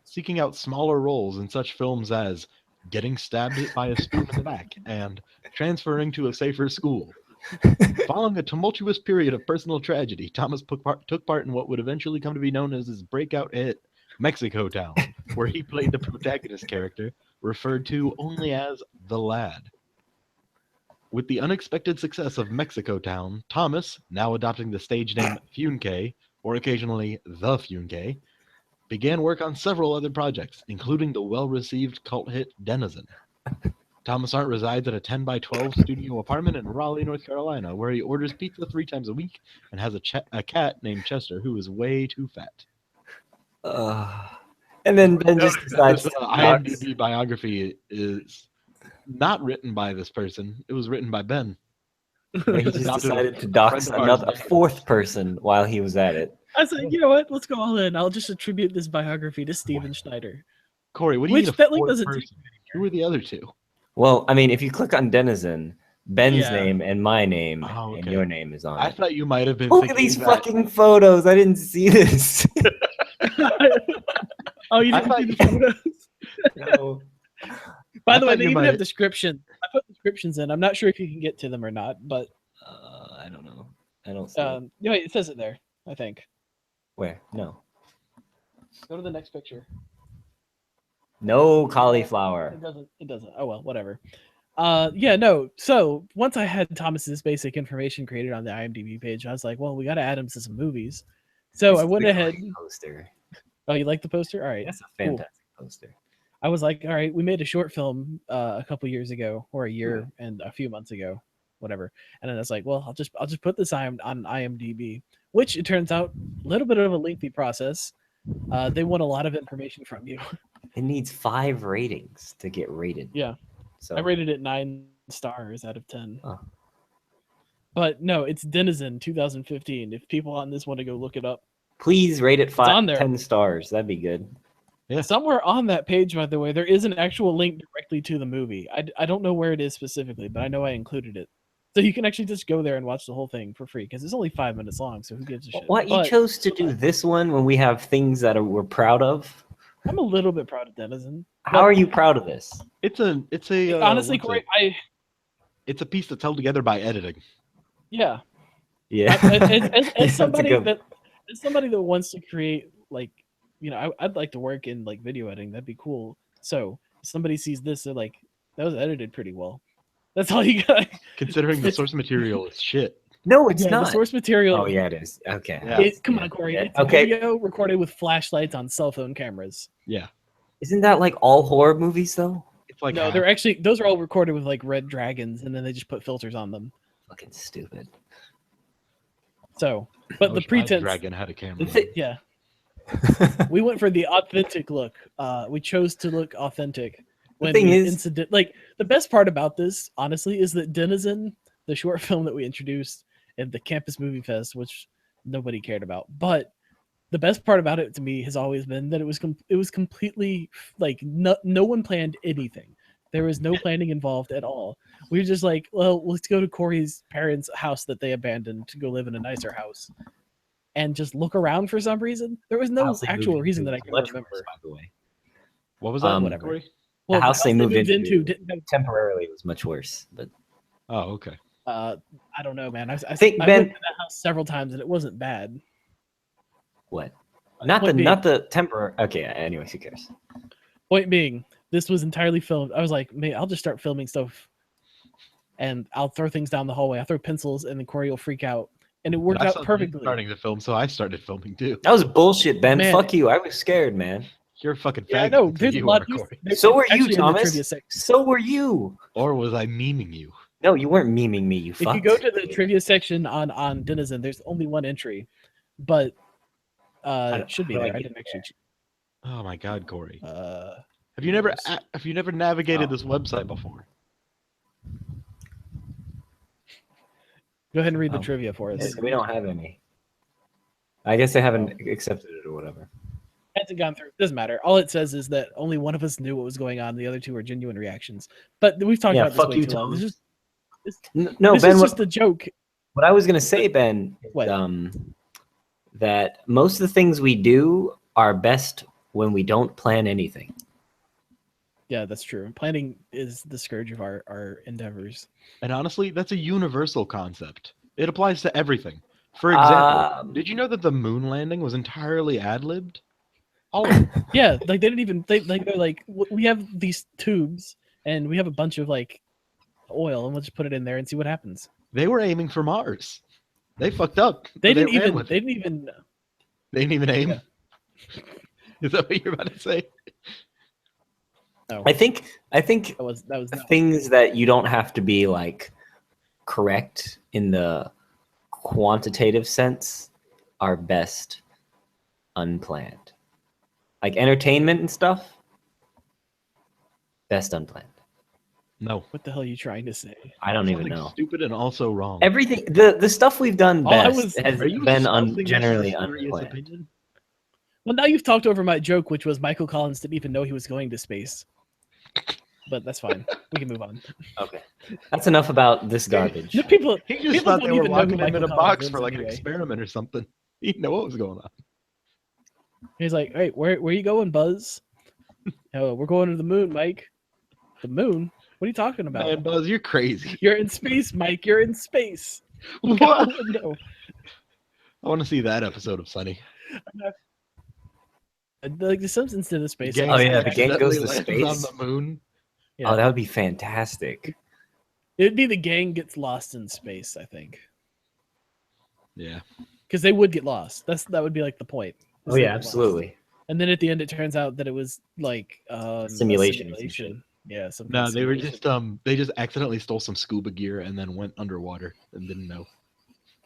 seeking out smaller roles in such films as Getting Stabbed by a Spoon in the Back and Transferring to a Safer School. Following a tumultuous period of personal tragedy, Thomas took part in what would eventually come to be known as his breakout hit, Mexico Town, where he played the protagonist character, referred to only as the Lad. With the unexpected success of Mexico Town, Thomas, now adopting the stage name Funke, or occasionally The Funke, began work on several other projects, including the well-received cult hit Denizen. Thomas Arndt resides at a 10-by-12 studio apartment in Raleigh, North Carolina, where he orders pizza 3 times a week and has a cat named Chester who is way too fat. And then Ben just decides This IMDb biography is not written by this person. It was written by Ben. he just decided to dox a fourth person while he was at it. I said, you know what? Let's go all in. I'll just attribute this biography to Steven Schneider. Corey, what do you mean that link doesn't person? Who are the other two? Well, I mean, if you click on Denizen, Ben's name and my name and your name is on it. I thought you might have been Look at these fucking photos. I didn't see this. Oh, you didn't see the photos? No. By the way, they even have descriptions. I put descriptions in. I'm not sure if you can get to them or not, but I don't know. I don't see it. No, wait, it says it there, I think. Where? No. Go to the next picture. No cauliflower. It doesn't. Oh well, whatever. Yeah, no. So once I had Thomas's basic information created on the IMDb page, I was like, well, we got to add him to some movies. So I went ahead. Poster. Oh, you like the poster? All right. That's a fantastic poster. I was like, all right, we made a short film a couple years ago, or a year and a few months ago, whatever. And then I was like, well, I'll just put this on IMDb, which it turns out a little bit of a lengthy process. They want a lot of information from you. It needs 5 ratings to get rated. Yeah. So I rated it 9 stars out of 10. Oh. But no, it's Denizen 2015. If people on this want to go look it up, please rate it 10 stars. That'd be good. Yeah. Somewhere on that page, by the way, there is an actual link directly to the movie. I don't know where it is specifically, but I know I included it. So you can actually just go there and watch the whole thing for free because it's only 5 minutes long. So who gives a shit? You chose to do this one when we have things that we're proud of? I'm a little bit proud of Denizen. How are you proud of this? It's a honestly, Corey, it's a piece that's held together by editing. Yeah. Yeah. As somebody As somebody that wants to create, like, you know, I'd like to work in like video editing. That'd be cool. So if somebody sees this, they're like, that was edited pretty well. That's all you got. Considering the source material is shit. No, it's Yeah, not. the source material. Oh yeah, it is. Okay. Yeah. Come on, Corey. Yeah. It's video recorded with flashlights on cell phone cameras. Yeah. Isn't that like all horror movies though? It's like No, they're actually those are all recorded with like red dragons, and then they just put filters on them. Fucking stupid. So, but the pretense. Dragon had a camera. Yeah. We went for the authentic look. We chose to look authentic. The thing is, incident, like the best part about this, honestly, is that Denizen, the short film that we introduced at the Campus Movie Fest, which nobody cared about, but the best part about it to me has always been that it was completely like no one planned anything. There was no planning involved at all. We were just like, well, let's go to Corey's parents' house that they abandoned to go live in a nicer house, and just look around for some reason. There was no actual reason that I can remember. Worse, by the way. What was that? Whatever. Corey? Well, the house they moved into didn't have... temporarily was much worse, but oh, okay. I don't know, man. I think I Ben went to that house several times and it wasn't bad. What? Not the temporary. Okay. Anyways, who cares? Point being, this was entirely filmed. I was like, man, I'll just start filming stuff, and I'll throw things down the hallway. I'll throw pencils, and then Corey will freak out, and it worked out perfectly. Starting to film, so I started filming too. That was bullshit, Ben. Man. Fuck you. I was scared, man. You're a fucking faggot. Yeah, I know. There's a lot. So were you, Thomas. So were you. Or was I memeing you? No, you weren't memeing me. You fucked. If you go to the trivia section on Denizen, there's only one entry, but it should be there. I didn't actually. Oh my god, Corey. Have you never navigated this website before? Go ahead and read the trivia for us. We don't have any. I guess they haven't accepted it or whatever. Hasn't gone through. Doesn't matter. All it says is that only one of us knew what was going on. The other two were genuine reactions. But we've talked about this way too long. This Ben, is just a joke. What I was gonna say, Ben, that most of the things we do are best when we don't plan anything. Yeah, that's true. Planning is the scourge of our endeavors. And honestly, that's a universal concept. It applies to everything. For example, did you know that the moon landing was entirely ad-libbed? Yeah, like they didn't even they're like, we have these tubes and we have a bunch of like oil and we'll just put it in there and see what happens. They were aiming for Mars. They fucked up. They didn't even aim. Yeah. Is that what you're about to say? No. I think that was things that you don't have to be like correct in the quantitative sense are best unplanned. Like entertainment and stuff, best unplanned. No. What the hell are you trying to say? I don't even know. Stupid and also wrong. Everything the stuff we've done best has been generally unplanned. Well, now you've talked over my joke, which was Michael Collins didn't even know he was going to space. But that's fine. We can move on. Okay, that's enough about this garbage. He just thought they were locking him in a box for like an experiment or something. He didn't know what was going on. He's like, "Hey, where are you going, Buzz?" Oh, we're going to the moon, Mike. The moon? What are you talking about? Man, Buzz, you're crazy. You're in space, Mike. You're in space. What? No. I want to see that episode of Sunny. Like the Simpsons did a space. Oh yeah, the gang goes to space on the moon. Yeah. Oh, that would be fantastic. It'd be the gang gets lost in space, I think. Yeah. Because they would get lost. That would be like the point. Oh yeah, absolutely. Lost. And then at the end, it turns out that it was like simulation. Yeah. No, they were just they just accidentally stole some scuba gear and then went underwater and didn't know.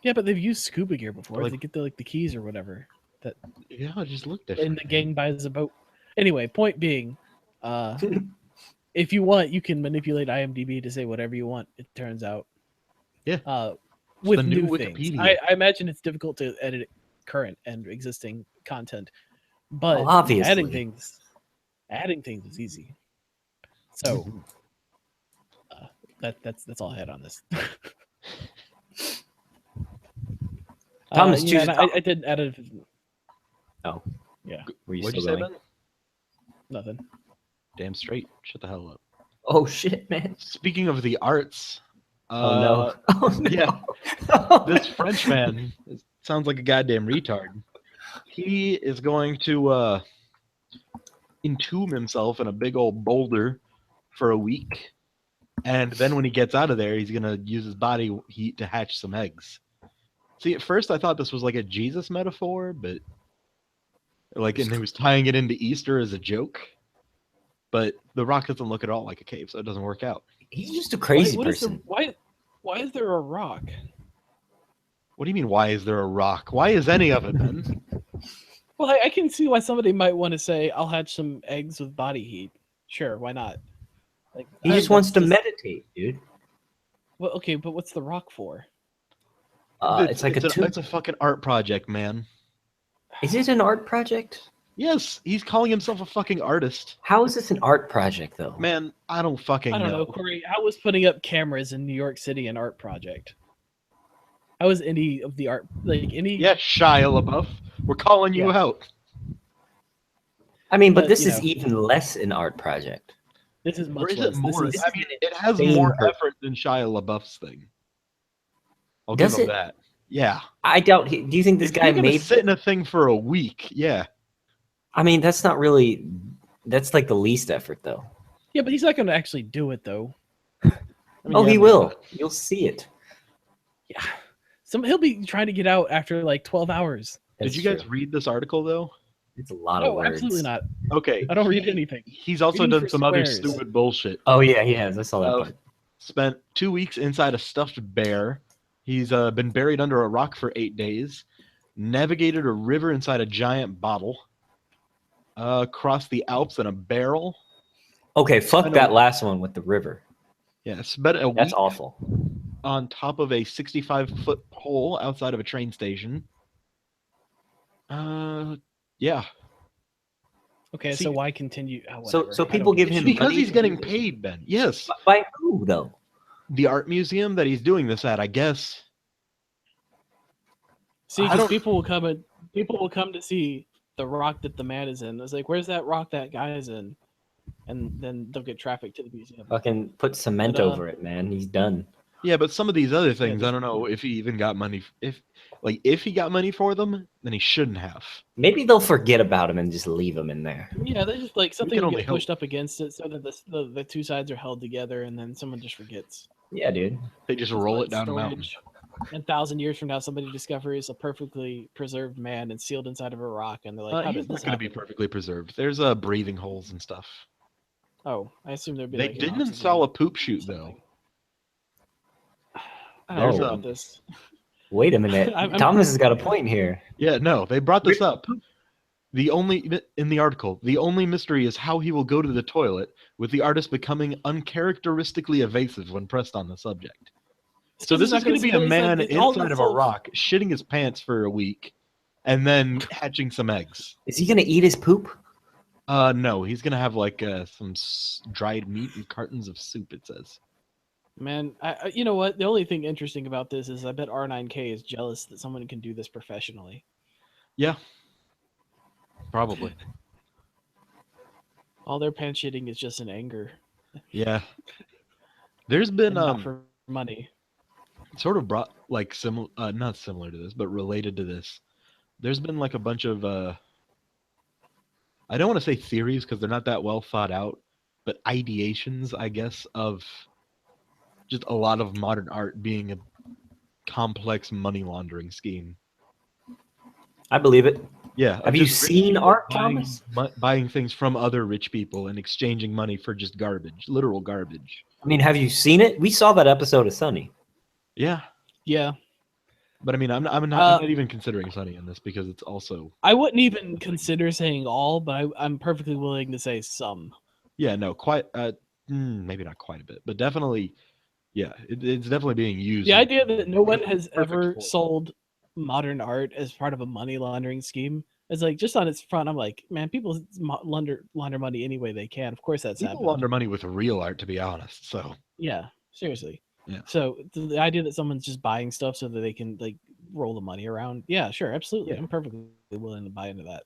Yeah, but they've used scuba gear before. Like, they get the keys or whatever. That yeah, it just looked different. And the gang buys a boat. Anyway, point being, if you want, you can manipulate IMDb to say whatever you want. It turns out. Yeah. With new things, I imagine it's difficult to edit current and existing content, but obviously adding things is easy. So that's all I had on this. Thomas, I didn't edit. Oh, yeah. What'd you say, Ben? Nothing. Damn straight. Shut the hell up. Oh shit, man. Speaking of the arts. Oh no. Yeah. This French man sounds like a goddamn retard. He is going to entomb himself in a big old boulder for a week, and then when he gets out of there, he's gonna use his body heat to hatch some eggs. See, at first I thought this was like a Jesus metaphor, but like, and he was tying it into Easter as a joke. But the rock doesn't look at all like a cave, so it doesn't work out. He's just a crazy What person. Why is there a rock? What do you mean? Why is there a rock? Why is any of it, Ben? Well, I can see why somebody might want to say, "I'll hatch some eggs with body heat." Sure, why not? Like, He just wants to meditate, dude. Well, okay, but what's the rock for? It's a fucking art project, man. Is it an art project? Yes, he's calling himself a fucking artist. How is this an art project, though? Man, I don't know. Corey. How was putting up cameras in New York City an art project? How is any of the art any? Yeah, Shia LaBeouf, we're calling you out. I mean, but this is even less an art project. This is much or is less. it more? I mean, it has more effort than Shia LaBeouf's thing. I'll give him that. Yeah. I doubt. Do you think this guy made sit in a thing for a week? Yeah. I mean, that's not really. That's like the least effort, though. Yeah, but he's not going to actually do it, though. He will. You'll see it. Yeah. He'll be trying to get out after like 12 hours. Did you guys read this article, though? It's a lot of words. Absolutely not. Okay. I don't read anything. He's also done some other stupid bullshit. Oh, yeah, he has. I saw that part. Spent 2 weeks inside a stuffed bear. He's been buried under a rock for 8 days. Navigated a river inside a giant bottle. Crossed the Alps in a barrel. Okay, fuck that last one with the river. Yes, but that's awful. On top of a 65-foot pole outside of a train station. Yeah. Okay, so why continue? So people give him because he's getting paid, Ben. Yes. By who though? The art museum that he's doing this at, I guess. See, because people will come to see the rock that the man is in. It's like, where's that rock that guy is in? And then they'll get traffic to the museum. Fucking put cement over it, man. He's done. Yeah, but some of these other things, I don't know if he even got money. If he got money for them, then he shouldn't have. Maybe they'll forget about him and just leave him in there. Yeah, they just like something will get pushed up against it so that the two sides are held together, and then someone just forgets. Yeah, dude. They just roll it down a mountain. And 1,000 years from now, somebody discovers a perfectly preserved man and sealed inside of a rock, and they're like, he's not going to be perfectly preserved. There's breathing holes and stuff. Oh, I assume there'd be. They didn't install a poop chute though. I don't know about this. Wait a minute. Thomas has got a point here. Yeah, no, they brought this up. In the article, the only mystery is how he will go to the toilet, with the artist becoming uncharacteristically evasive when pressed on the subject. So this is going to be a man inside of a rock, shitting his pants for a week, and then hatching some eggs. Is he going to eat his poop? No, he's going to have like some dried meat and cartons of soup, it says. Man, you know what? The only thing interesting about this is I bet R9K is jealous that someone can do this professionally. Yeah. Probably. All their pants shitting is just in anger. Yeah. There's been not for money. Sort of brought like not similar to this, but related to this. There's been like a bunch of I don't want to say theories because they're not that well thought out, but ideations, I guess, of just a lot of modern art being a complex money laundering scheme. I believe it. Yeah. Have you seen art, Thomas? Buying things from other rich people and exchanging money for just garbage, literal garbage. I mean, have you seen it? We saw that episode of Sunny. Yeah. Yeah. But I mean, I'm not even considering Sunny in this because it's also. I wouldn't even consider saying all, but I'm perfectly willing to say some. Yeah, no, quite. Maybe not quite a bit, but definitely. Yeah, it's definitely being used. The idea that no one has ever sold modern art as part of a money laundering scheme is like just on its front. I'm like, man, people launder money any way they can. Of course, that's happening. People launder money with real art, to be honest. So yeah, seriously. Yeah. So the idea that someone's just buying stuff so that they can like roll the money around, yeah, sure, absolutely. Yeah. I'm perfectly willing to buy into that.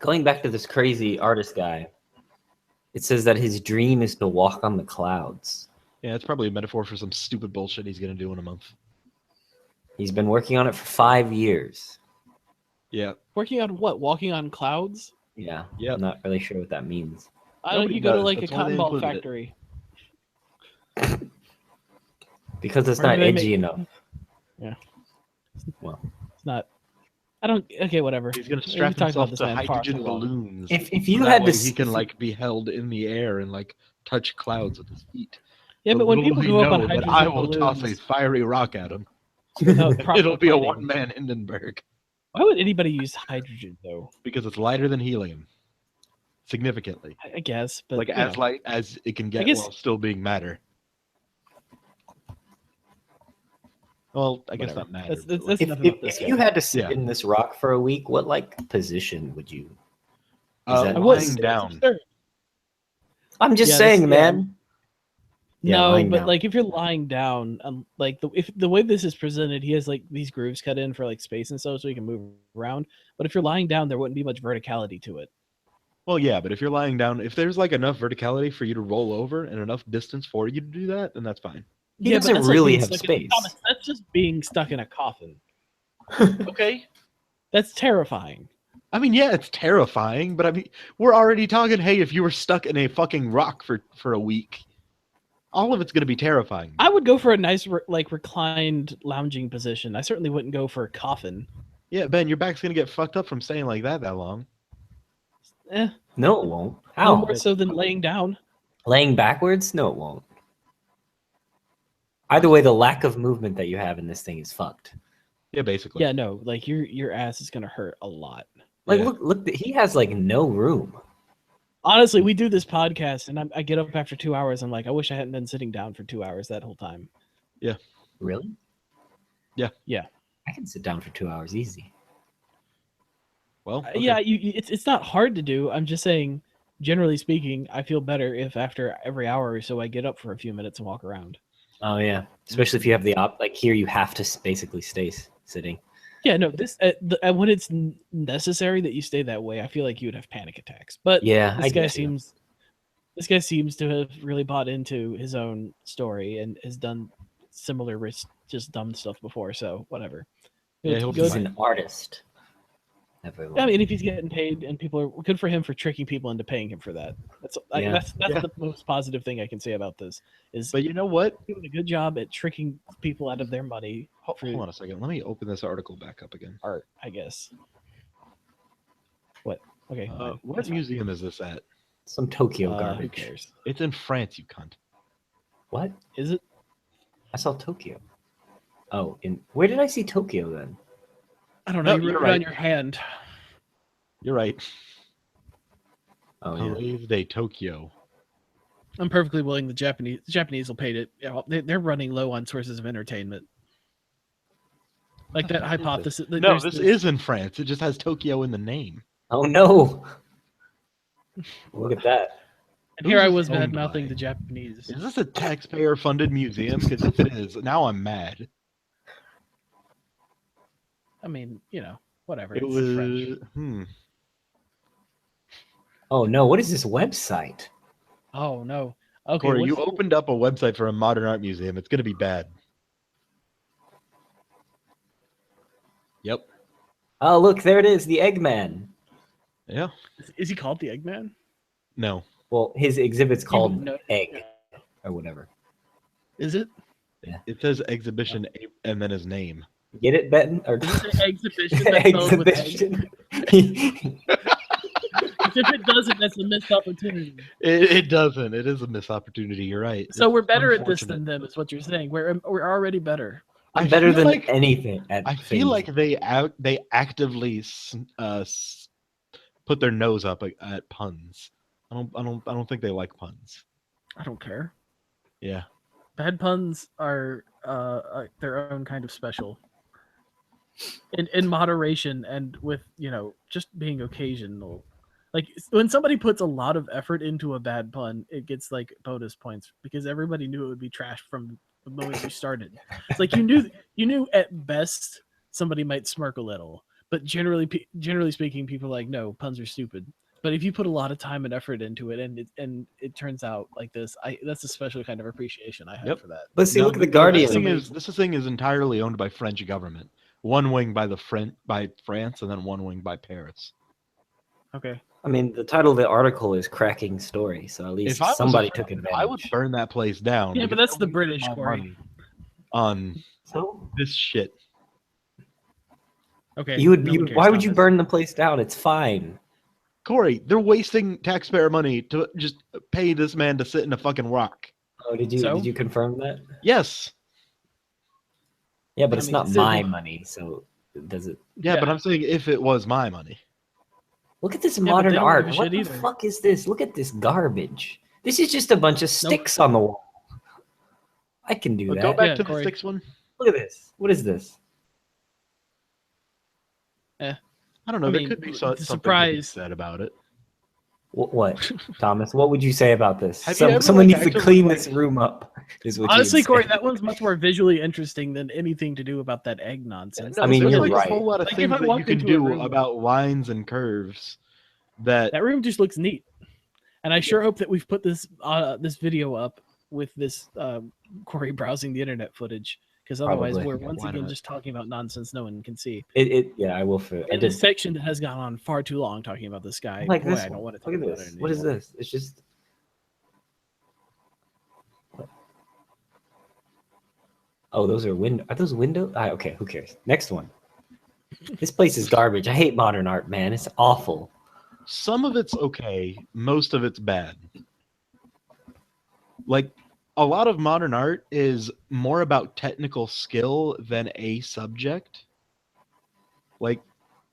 Going back to this crazy artist guy, it says that his dream is to walk on the clouds. Yeah, it's probably a metaphor for some stupid bullshit he's going to do in a month. He's been working on it for 5 years. Yeah. Working on what? Walking on clouds? Yeah. Yep. I'm not really sure what that means. Why don't Nobody you go to does. like That's a why they cotton ball included it. factory? Because it's Where not do they edgy make- enough. Yeah. Well, It's not. I don't. Okay, whatever. He's gonna We've strap talked about himself this to man far hydrogen too long. balloons. if you So had that way to, he can like be held in the air and like touch clouds with his feet. Yeah, but when people go up on that hydrogen I will toss a balloons fiery rock at him. without proper It'll be a planning, one-man Hindenburg why would anybody use hydrogen though? because it's lighter than helium, significantly. I guess, but Like as light as it can get guess- while still being matter. Well, I guess Whatever. not matter. That's but, like, enough about this if you guy. had to sit Yeah. in this rock for a week, what like position would you? Is that- I lying was down. I'm just Yeah, saying, yeah. man. Yeah, No, lying but down. like if you're lying down, like if the way this is presented, he has like these grooves cut in for like space and stuff, so he can move around. But if you're lying down, there wouldn't be much verticality to it. Well, yeah, but if you're lying down, if there's like enough verticality for you to roll over and enough distance for you to do that, then that's fine. He but doesn't that's like really being have stuck in- space. Thomas, that's just being stuck in a coffin. Okay. That's terrifying. I mean, yeah, it's terrifying, but I mean, we're already talking. Hey, if you were stuck in a fucking rock for a week, all of it's gonna be terrifying. I would go for a nice like reclined lounging position. I certainly wouldn't go for a coffin. Yeah, Ben, your back's gonna get fucked up from staying like that long. Eh, No, it won't. no How? more so than laying down. Laying backwards? No, it won't. Either way, the lack of movement that you have in this thing is fucked. Yeah, basically. Yeah, no, like your ass is gonna hurt a lot. Like, Yeah. look, he has like no room. Honestly, we do this podcast, and I get up after 2 hours. I'm like, I wish I hadn't been sitting down for 2 hours that whole time. Really? Yeah. Yeah. I can sit down for 2 hours easy. Well, okay. Yeah, it's not hard to do. I'm just saying, generally speaking, I feel better if after every hour or so I get up for a few minutes and walk around. Oh yeah, especially if you have the like here, you have to basically stay sitting. Yeah, no, this when it's necessary that you stay that way, I feel like you would have panic attacks. But Yeah, this I guy get you. seems to have really bought into his own story and has done similar just dumb stuff before. So whatever. Yeah, he'll be He's fine. an artist. Everyone. I mean, if he's getting paid and people are good for him for tricking people into paying him for that. That's Yeah. that's Yeah. the most positive thing I can say about this is But you know what? doing a good job at tricking people out of their money Hold for on a second. Let me open this article back up again. art, I guess. What? Okay. fine. What That's fine. museum is this at? Some Tokyo Who garbage. cares? It's in France, you cunt. What? Is it? I saw Tokyo. Oh, where did I see Tokyo then? I don't know. No, You you're wrote it on right. your hand. You're right. Oh yeah. Believe they Tokyo. I'm perfectly willing. The Japanese will pay it. You know, they're running low on sources of entertainment. Like that hypothesis. No, there's this is in France. It just has Tokyo in the name. Oh no! Look at that. And here Who's I this was bad owned mouthing by? the Japanese. Is this a taxpayer-funded museum? Because if it is, now I'm mad. I mean, whatever. It It's was. French. Oh no! What is this website? Oh no. Okay. Corey, you what's- opened up a website for a modern art museum. It's going to be bad. Yep. Oh look, there it is. The Eggman. Yeah. Is he called the Eggman? No. Well, his exhibit's called know- Egg, or whatever. Is it? It says exhibition and then his name. Get it, Benton? Or Is it an exhibition that's spelled with egg? exhibition? If it doesn't, that's a missed opportunity. It doesn't. It is a missed opportunity. You're right. So It's we're better at this unfortunate. than them, is what you're saying. We're already better. I'm I better feel than like- anything at I things. feel like they actively put their nose up at puns. I don't think they like puns. I don't care. Yeah. Bad puns are their own kind of special. In moderation and with just being occasional. Like when somebody puts a lot of effort into a bad pun, it gets like bonus points because everybody knew it would be trash from the moment you started. It's like you knew at best somebody might smirk a little, but generally speaking, people are like, no, puns are stupid. But if you put a lot of time and effort into it, and it turns out like this, that's a special kind of appreciation I have Yep. for that. But see, No, look at the but Guardian. This thing is entirely owned by French government. one wing by France, and then one wing by Paris. Okay. I mean, the title of the article is "Cracking Story," so at least somebody took advantage. I would burn that place down. Yeah, but that's the British, Corey. Money on this shit. Okay. Why would you burn the place down? It's fine. Corey, they're wasting taxpayer money to just pay this man to sit in a fucking rock. Oh, did you confirm that? Yes. Yeah, but it's not my money, so does it? Yeah, but I'm saying if it was my money. Look at this modern art. What the fuck is this? Look at this garbage. This is just a bunch of sticks on the wall. I can do that. Go back to the sticks one. Look at this. What is this? I don't know. There could be something said about it. What, Thomas? What would you say about this? Someone needs to clean this room up. Honestly, Corey, that one's much more visually interesting than anything to do about that egg nonsense. No, I mean, there's you're right. a whole lot of things that you can do about lines and curves. That room just looks neat, and I sure hope that we've put this this video up with this Corey browsing the internet footage, because otherwise we're once again just talking about nonsense no one can see. Yeah, I will. In this section that has gone on far too long talking about this guy. Like this I don't want to talk Look at about this. it What is this? It's just. Oh, those are windows. Are those windows? Okay, who cares? Next one. This place is garbage. I hate modern art, man. It's awful. Some of it's okay. Most of it's bad. Like, a lot of modern art is more about technical skill than a subject. Like,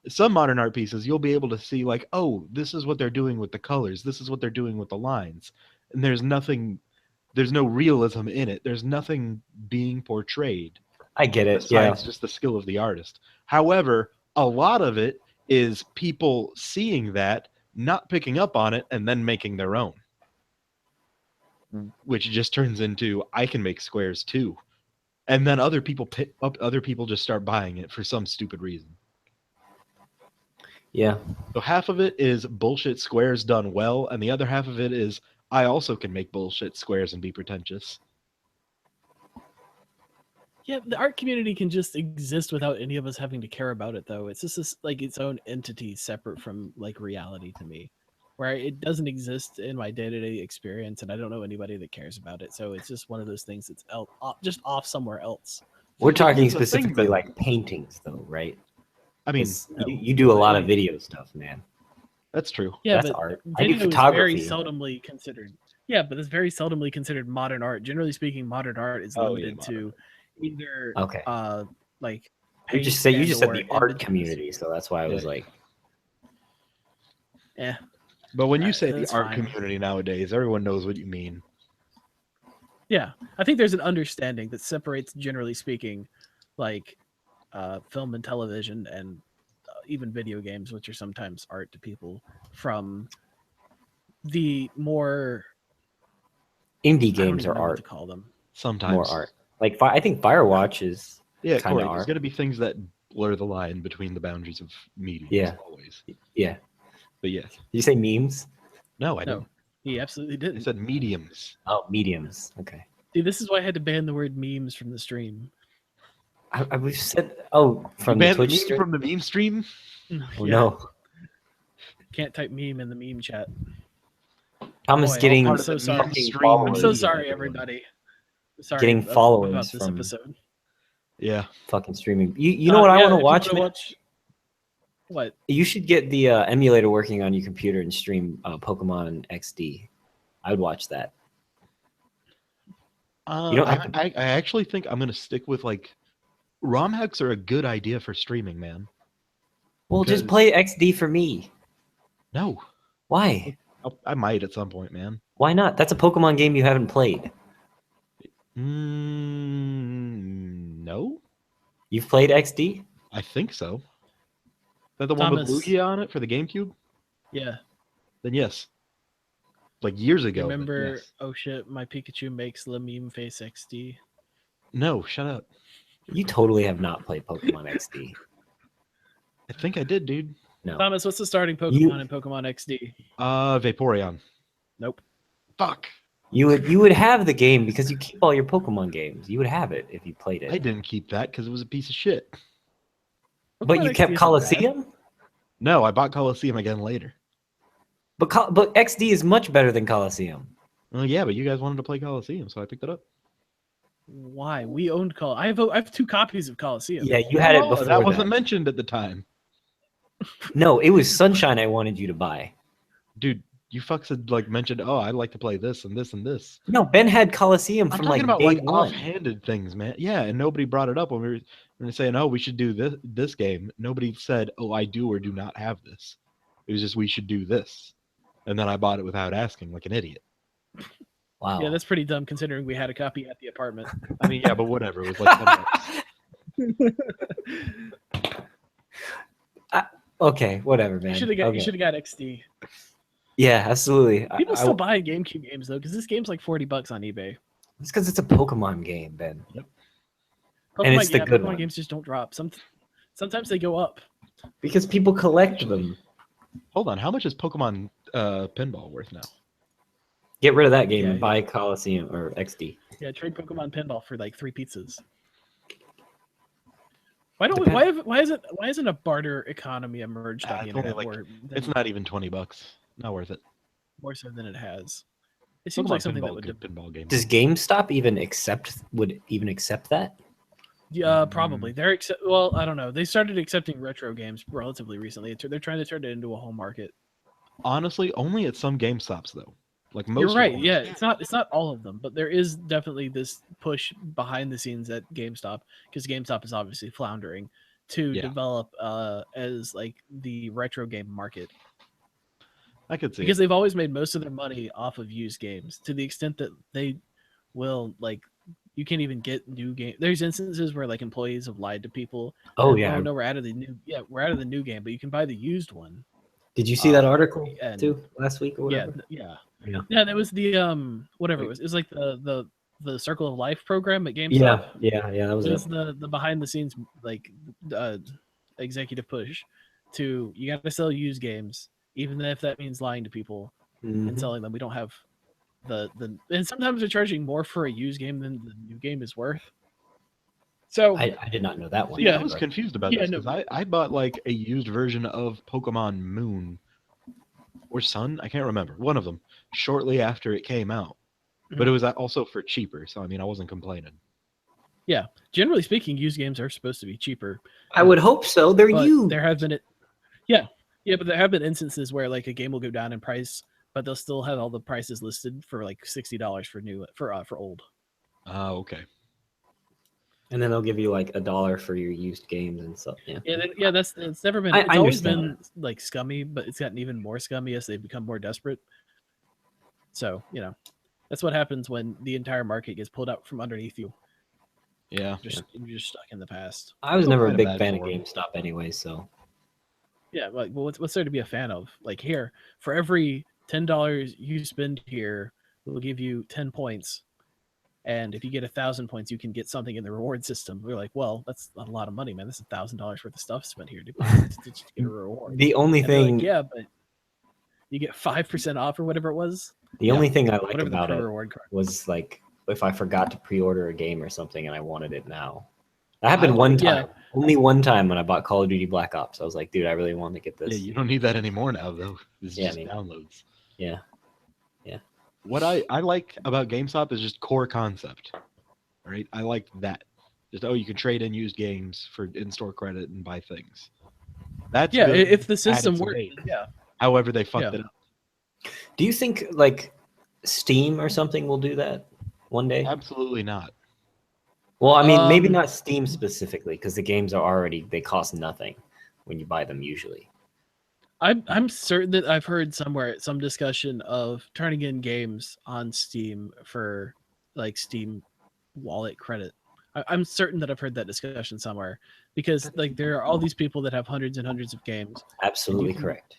some modern art pieces, you'll be able to see, like, oh, this is what they're doing with the colors. This is what they're doing with the lines. And there's no realism in it. There's nothing being portrayed. I get it. Besides just the skill of the artist. However, a lot of it is people seeing that, not picking up on it, and then making their own. Which just turns into, I can make squares too. And then other people just start buying it for some stupid reason. Yeah. So half of it is bullshit squares done well, and the other half of it is, I also can make bullshit squares and be pretentious. Yeah, the art community can just exist without any of us having to care about it, though. It's just like its own entity separate from like reality to me, where it doesn't exist in my day-to-day experience, and I don't know anybody that cares about it. So it's just one of those things that's just off somewhere else. We're talking specifically like paintings, though, right? I mean, you do a lot of video stuff, man. That's true. Yeah, that's but art. I do photography. Very seldomly considered. Yeah, but it's very seldomly considered modern art. Generally speaking, modern art is limited to either like you just said the art community, so that's why I was like, yeah. But when you say the art community nowadays, everyone knows what you mean. Yeah, I think there's an understanding that separates, generally speaking, like film and television and even video games, which are sometimes art to people, from the more indie games are art. To call them sometimes more art. Like I think Firewatch is kind of art. There's going to be things that blur the line between the boundaries of media. Yeah, always. Yeah, but yes. Did you say memes? No, I didn't. He absolutely didn't. I said mediums. Oh, mediums. Okay. Dude, this is why I had to ban the word memes from the stream. We've said from the Twitch stream? From the meme stream. Oh, no. Can't type meme in the meme chat. Thomas getting. I'm so sorry. I'm so sorry, everybody. Sorry getting followers about this from episode. Yeah. Fucking streaming. You know what I want to watch, man? What? You should get the emulator working on your computer and stream Pokemon XD. I would watch that. I actually think I'm gonna stick with like ROM hacks are a good idea for streaming, man. Well, just play XD for me. No. Why? I might at some point, man. Why not? That's a Pokemon game you haven't played. No. You've played XD? I think so. Is that the one with Lugia on it for the GameCube? Yeah. Then yes. Like years ago. Remember, oh shit, my Pikachu makes the meme face XD. No, shut up. You totally have not played Pokemon XD. I think I did, dude. No. Thomas, what's the starting Pokemon in Pokemon XD? Vaporeon. Nope. Fuck. You would have the game because you keep all your Pokemon games. You would have it if you played it. I didn't keep that because it was a piece of shit. But you XD kept isn't bad. Coliseum? No, I bought Coliseum again later. But XD is much better than Coliseum. Well, yeah, but you guys wanted to play Coliseum, so I picked it up. Why? We owned I have 2 copies of Coliseum. Yeah, you had it before that wasn't mentioned at the time. No, it was Sunshine I wanted you to buy. Dude, you fucks had like mentioned, oh, I'd like to play this and this and this. No, Ben had Coliseum I'm from talking like about day like one. offhanded things, man. Yeah, and nobody brought it up when we were saying, oh, we should do this game. Nobody said, oh, I do or do not have this. It was just we should do this, and then I bought it without asking, like an idiot. Wow. Yeah, that's pretty dumb considering we had a copy at the apartment. I mean, yeah, but whatever. It was like 10 bucks. Okay, whatever, man. You should have got XD. Yeah, absolutely. People still buy GameCube games though, because this game's like $40 on eBay. It's because it's a Pokemon game, Ben. Yep. And it's the good Pokemon one. games just don't drop. Sometimes they go up. Because people collect them. Hold on, how much is Pokemon Pinball worth now? Get rid of that game Yeah, and buy Coliseum or XD. Yeah, trade Pokemon Pinball for like 3 pizzas. Why isn't a barter economy emerged on the internet it's not even $20. Not worth it. more so than it has? It seems Pokemon like something that Pinball, would good pinball game. Does GameStop would even accept that? Yeah, probably. Well, I don't know. They started accepting retro games relatively recently. They're trying to turn it into a whole market. Honestly, only at some GameStops though. Like most. You're right. Yeah, it's not all of them, but there is definitely this push behind the scenes at GameStop, because GameStop is obviously floundering, to develop as like the retro game market. I could see because they've always made most of their money off of used games, to the extent that they will like you can't even get new game. There's instances where like employees have lied to people. Oh yeah. Oh no, we're out of the new game, but you can buy the used one. Did you see that article too last week or whatever? Yeah. That was the whatever it was. It was like the Circle of Life program at GameStop. Yeah. That was the behind the scenes like executive push to you got to sell used games, even if that means lying to people and selling them. We don't have the and sometimes they're charging more for a used game than the new game is worth. So I did not know that one. Yeah, I was confused about this because I bought like a used version of Pokemon Moon or Sun, I can't remember, one of them, shortly after it came out. But it was also for cheaper, so I mean I wasn't complaining. Yeah, generally speaking, used games are supposed to be cheaper. I would hope so. They're used. There have been but there have been instances where like a game will go down in price, but they'll still have all the prices listed for like $60 for old. Oh, okay. And then they'll give you like $1 for your used games and stuff. Yeah. That's it's never been. It's always been like scummy, but it's gotten even more scummy as they've become more desperate. So that's what happens when the entire market gets pulled out from underneath you. Yeah, you're just stuck in the past. I was never a big fan of GameStop anyway, so. Yeah, well, what's there to be a fan of? Like here, for every $10 you spend here, we'll give you 10 points. And if you get 1,000 points, you can get something in the reward system. We're like, well, that's a lot of money, man. That's $1,000 worth of stuff spent here to get a reward. The only thing, but you get 5% off or whatever it was. The only thing I liked about it was like if I forgot to pre-order a game or something and I wanted it now. That happened one time. Only one time when I bought Call of Duty Black Ops. I was like, dude, I really want to get this. Yeah, you don't need that anymore now though. It's just downloads. Yeah. What I like about GameStop is just core concept, right? I like that. Just you can trade in used games for in-store credit and buy things. That's good if the system works. Yeah. However, they fucked it up. Do you think like Steam or something will do that one day? Absolutely not. Well, I mean, maybe not Steam specifically, because the games are they cost nothing when you buy them usually. I'm certain that I've heard somewhere some discussion of turning in games on Steam for like Steam wallet credit. I'm certain that I've heard that discussion somewhere, because like there are all these people that have hundreds and hundreds of games. Absolutely correct.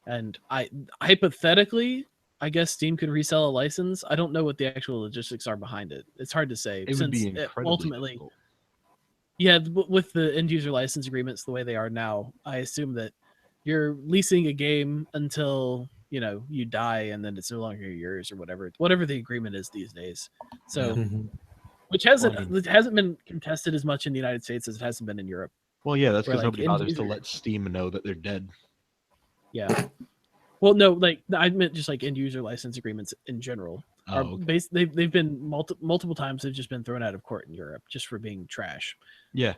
And hypothetically, I guess Steam could resell a license. I don't know what the actual logistics are behind it. It's hard to say. It would be incredibly ultimately difficult. Yeah, with the end user license agreements the way they are now, I assume that you're leasing a game until you die, and then it's no longer yours or whatever the agreement is these days. So, which hasn't been contested as much in the United States as it hasn't been in Europe. Well, yeah, that's Where, because like, nobody end bothers to user- let Steam know that they're dead. Yeah. Well, no, like I meant just like end user license agreements in general. Oh, okay. They've been multiple times. They've just been thrown out of court in Europe just for being trash. Yeah.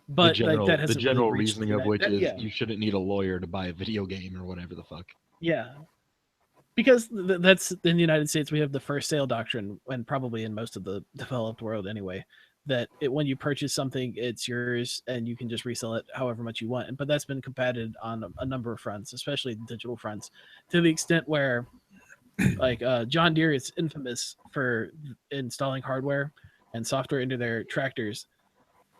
But like that The hasn't general really reached reasoning of which is yeah. you shouldn't need a lawyer to buy a video game or whatever the fuck. Yeah. Because that's in the United States, we have the first sale doctrine, and probably in most of the developed world anyway, that when you purchase something, it's yours and you can just resell it however much you want. But that's been combated on a number of fronts, especially digital fronts, to the extent where, like, John Deere is infamous for installing hardware and software into their tractors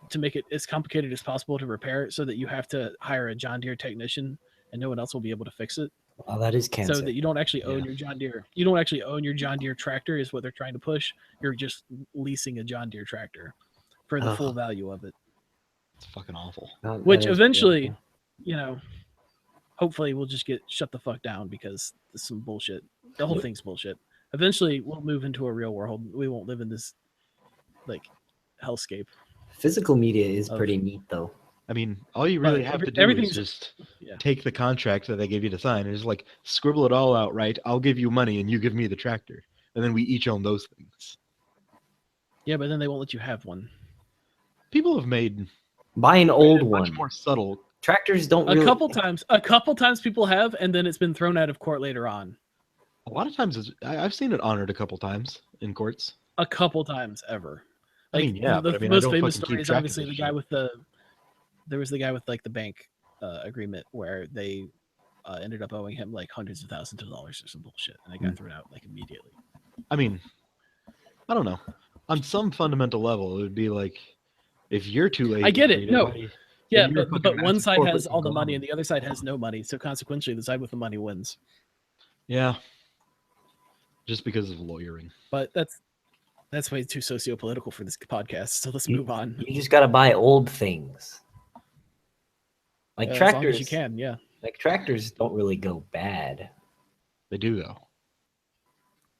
to make it as complicated as possible to repair, so that you have to hire a John Deere technician and no one else will be able to fix it. Oh, that is cancer. So that you don't actually own your John Deere. You don't actually own your John Deere tractor is what they're trying to push. You're just leasing a John Deere tractor for the full value of it. It's fucking awful. Which eventually, you know, hopefully we'll just get shut the fuck down because this is some bullshit. The whole thing's bullshit. Eventually we'll move into a real world. We won't live in this like hellscape. Physical media is pretty neat though. I mean, all you really have to do is just yeah. take the contract that they give you to sign and just like scribble it all out right. I'll give you money and you give me the tractor. And then we each own those things. Yeah, but then they won't let you have one. People have made buy an old one. Much more subtle. Tractors don't a couple times people have, and then it's been thrown out of court later on. A lot of times I've seen it honored a couple times in courts. A couple times ever. Like, I mean, yeah, the but I mean, most I don't famous fucking story keep is track of obviously this the guy shit. with there was the guy with like the bank agreement where they ended up owing him like hundreds of thousands of dollars or some bullshit, and it got thrown out like immediately. I mean, I don't know. On some fundamental level, it would be like if you're too lazy. I get it. No. Yeah, you're a but fucking one massive side corporate has all the money and conglomerate. the other side has no money. So consequently, the side with the money wins. Yeah. Just because of lawyering. But that's way too socio-political for this podcast. So let's move on. You just got to buy old things. Like tractors. As long as you can, yeah. Like tractors don't really go bad. They do though.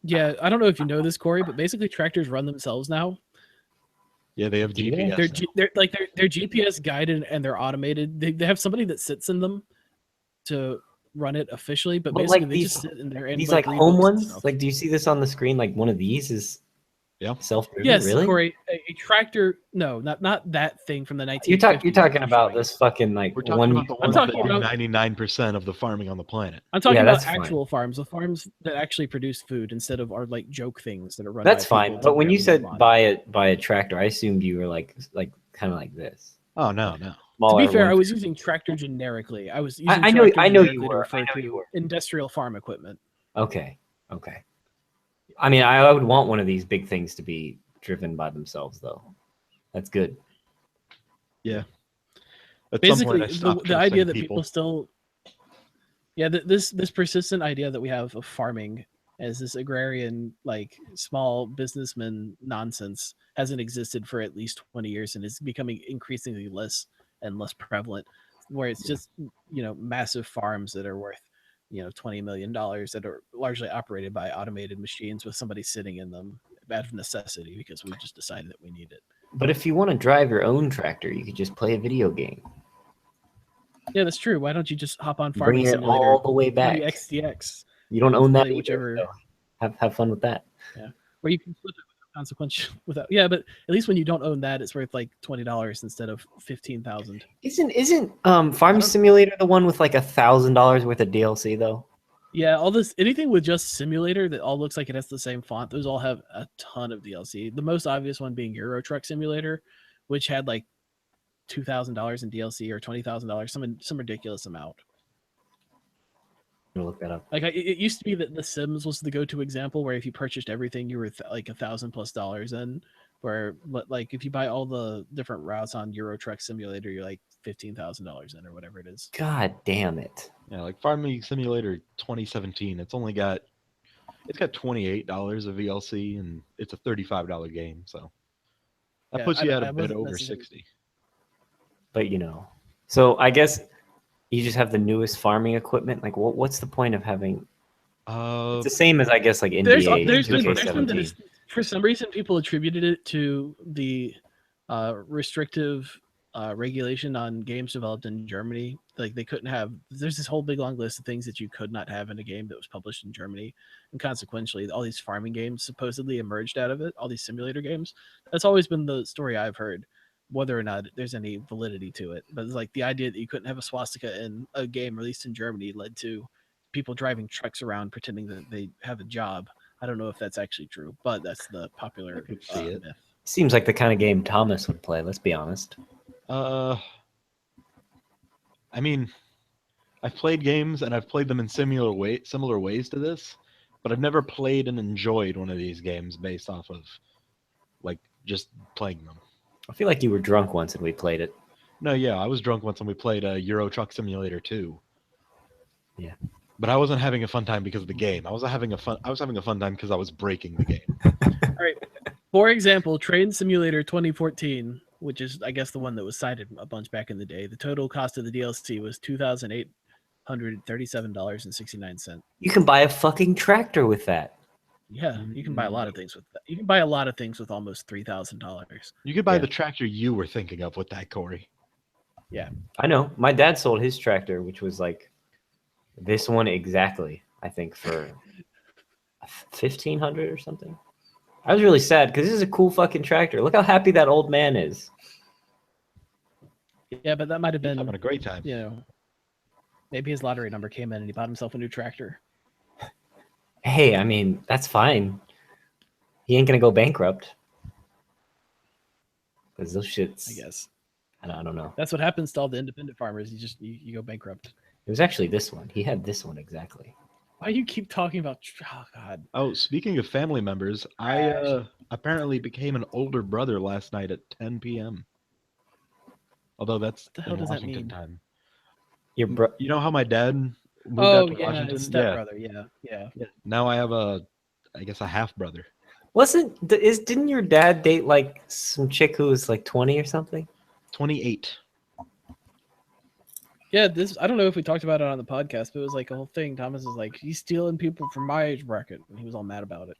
Yeah, I don't know if you know this, Corey, but basically tractors run themselves now. Yeah, they have GPS. They're GPS guided and they're automated. They have somebody that sits in them to run it officially, but basically like they just sit in there and these like home ones. Like, do you see this on the screen? Like one of these is self-driven. Yes, really? Corey, a tractor. No, not that thing from the 1950s. You're talking about this fucking like we're talking about the ones that do about 99% of the farming on the planet. I'm talking about actual farms, the farms that actually produce food instead of our like joke things that are run. That's fine, but when you said buy a tractor, I assumed you were like kind of like this. Oh no. To be fair, I was using tractor generically. I was using I know you were. Industrial farm equipment. Okay. I mean, I would want one of these big things to be driven by themselves, though. That's good. Yeah. Basically, the idea that people still, this persistent idea that we have of farming as this agrarian, like small businessman nonsense hasn't existed for at least 20 years and is becoming increasingly less and less prevalent, where it's just, massive farms that are worth, $20 million that are largely operated by automated machines with somebody sitting in them out of necessity because we just decided that we need it. But if you want to drive your own tractor, you could just play a video game. Yeah, that's true. Why don't you just hop on Farming Bring it Simulator all the way back? XDX. You don't own that either, whichever. So have fun with that. Yeah, where you can flip it without consequential. Yeah, but at least when you don't own that, it's worth like $20 instead of $15,000. Isn't Farming Simulator the one with like $1,000 worth of DLC though? Yeah, anything with just simulator that all looks like it has the same font, those all have a ton of DLC. The most obvious one being Euro Truck Simulator, which had like $2,000 in DLC or $20,000, some ridiculous amount. I'm gonna look that up. Like it used to be that The Sims was the go-to example where if you purchased everything, you were like $1,000+ in. But like if you buy all the different routes on Euro Truck Simulator, you're like $15,000 in or whatever it is. God damn it! Yeah, like Farming Simulator 2017. It's got $28 of VLC and it's a $35 game. So that puts you at a bit over 60. But so I guess you just have the newest farming equipment. Like, what's the point of having? It's the same as I guess like NBA. There's one that is, for some reason people attributed it to the restrictive regulation on games developed in Germany. Like they couldn't have. There's this whole big long list of things that you could not have in a game that was published in Germany, and consequently, all these farming games supposedly emerged out of it. All these simulator games. That's always been the story I've heard. Whether or not there's any validity to it, but it's like the idea that you couldn't have a swastika in a game released in Germany led to people driving trucks around pretending that they have a job. I don't know if that's actually true, but that's the popular myth. Seems like the kind of game Thomas would play. Let's be honest. I mean, I've played games and I've played them in similar ways to this, but I've never played and enjoyed one of these games based off of like just playing them. I feel like you were drunk once and we played it. No, yeah, I was drunk once and we played Euro Truck Simulator 2. Yeah. But I wasn't having a fun time because of the game. I was having a fun time because I was breaking the game. All right. For example, Train Simulator 2014, which is I guess the one that was cited a bunch back in the day, the total cost of the DLC was $2,837.69. You can buy a fucking tractor with that. Yeah, you can buy a lot of things with that. You can buy a lot of things with almost $3,000. You could buy the tractor you were thinking of with that, Corey. Yeah. I know. My dad sold his tractor, which was like this one exactly, I think, for $1,500 or something. I was really sad because this is a cool fucking tractor. Look how happy that old man is. Yeah, but that might have been having a great time. You know, maybe his lottery number came in and he bought himself a new tractor. Hey, I mean, that's fine. He ain't gonna go bankrupt. Because those shits, I guess. I don't know. That's what happens to all the independent farmers. You go bankrupt. It was actually this one. He had this one exactly. Why do you keep talking about? Oh God. Oh, speaking of family members, I apparently became an older brother last night at 10 p.m. Although that's what the hell does Washington that mean? time. You know how my dad moved out to Washington? His stepbrother. Yeah. Now I have I guess a half brother. Didn't your dad date like some chick who was like 20 or something? 28. Yeah, I don't know if we talked about it on the podcast, but it was like a whole thing. Thomas is like, he's stealing people from my age bracket, and he was all mad about it.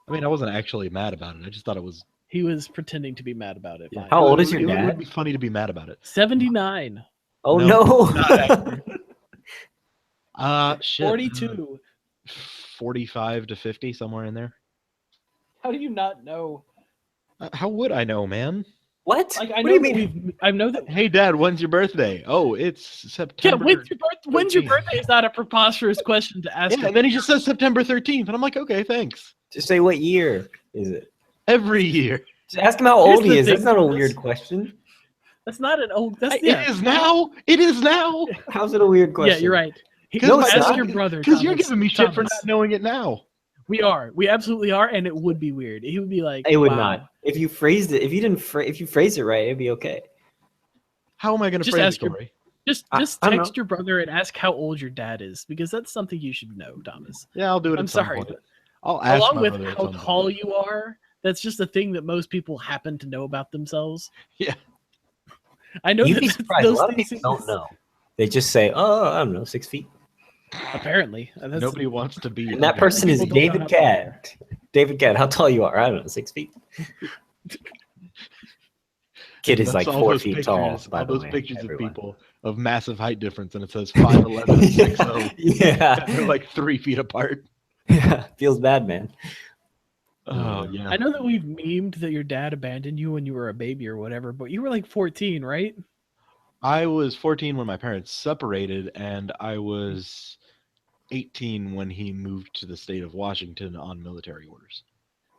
I mean, I wasn't actually mad about it. I just thought it was. He was pretending to be mad about it. Yeah. How old is your dad? It would be funny to be mad about it. 79. Oh no! Shit. 42. 45 to 50, somewhere in there. How do you not know? How would I know, man? What? Like, what do you mean? I know that. Hey, Dad, when's your birthday? Oh, it's September. Yeah, when's your birthday? Is not a preposterous question to ask. Yeah, and then he just says September 13th, and I'm like, okay, thanks. Just say what year is it? Every year. Just ask him how old he is. That's not a weird question. That's not an old. It is now. It is now. How's it a weird question? Yeah, you're right. Ask your brother. Because you're giving me shit for not knowing it now. We are. We absolutely are, and it would be weird. He would be like, it would not. If you phrased it, if you phrase it right, it'd be okay. How am I going to phrase it, Corey? Just text your brother and ask how old your dad is, because that's something you should know, Thomas. Yeah, I'll do it. I'm sorry. I'll ask. Along with how tall you are, that's just a thing that most people happen to know about themselves. Yeah. I know. You'd be surprised. A lot of people don't know. They just say, "Oh, I don't know, 6 feet." Apparently, nobody wants to be. And that person is David Cadd. David Cadd, how tall you are? I don't know, 6 feet. Kid is like 4 feet tall. All those pictures of people of massive height difference, and it says 5'11" and 6'0". Yeah, they're like 3 feet apart. Yeah, feels bad, man. Oh yeah. I know that we've memed that your dad abandoned you when you were a baby or whatever, but you were like 14, right? I was 14 when my parents separated, and I was 18 when he moved to the state of Washington on military orders.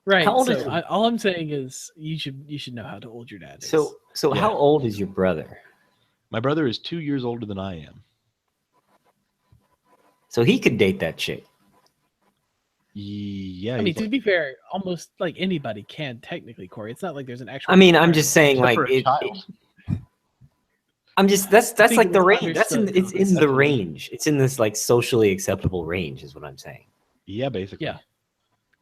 Right. How old is all I'm saying is you should know how old your dad is. So yeah. How old is your brother? My brother is 2 years older than I am. So he could date that chick. Yeah. I mean, to be fair, almost like anybody can technically, Corey. It's not like there's an actual. I mean, I'm just saying, like that's like the range. It's in the range. It's in this like socially acceptable range, is what I'm saying. Yeah, basically. Yeah.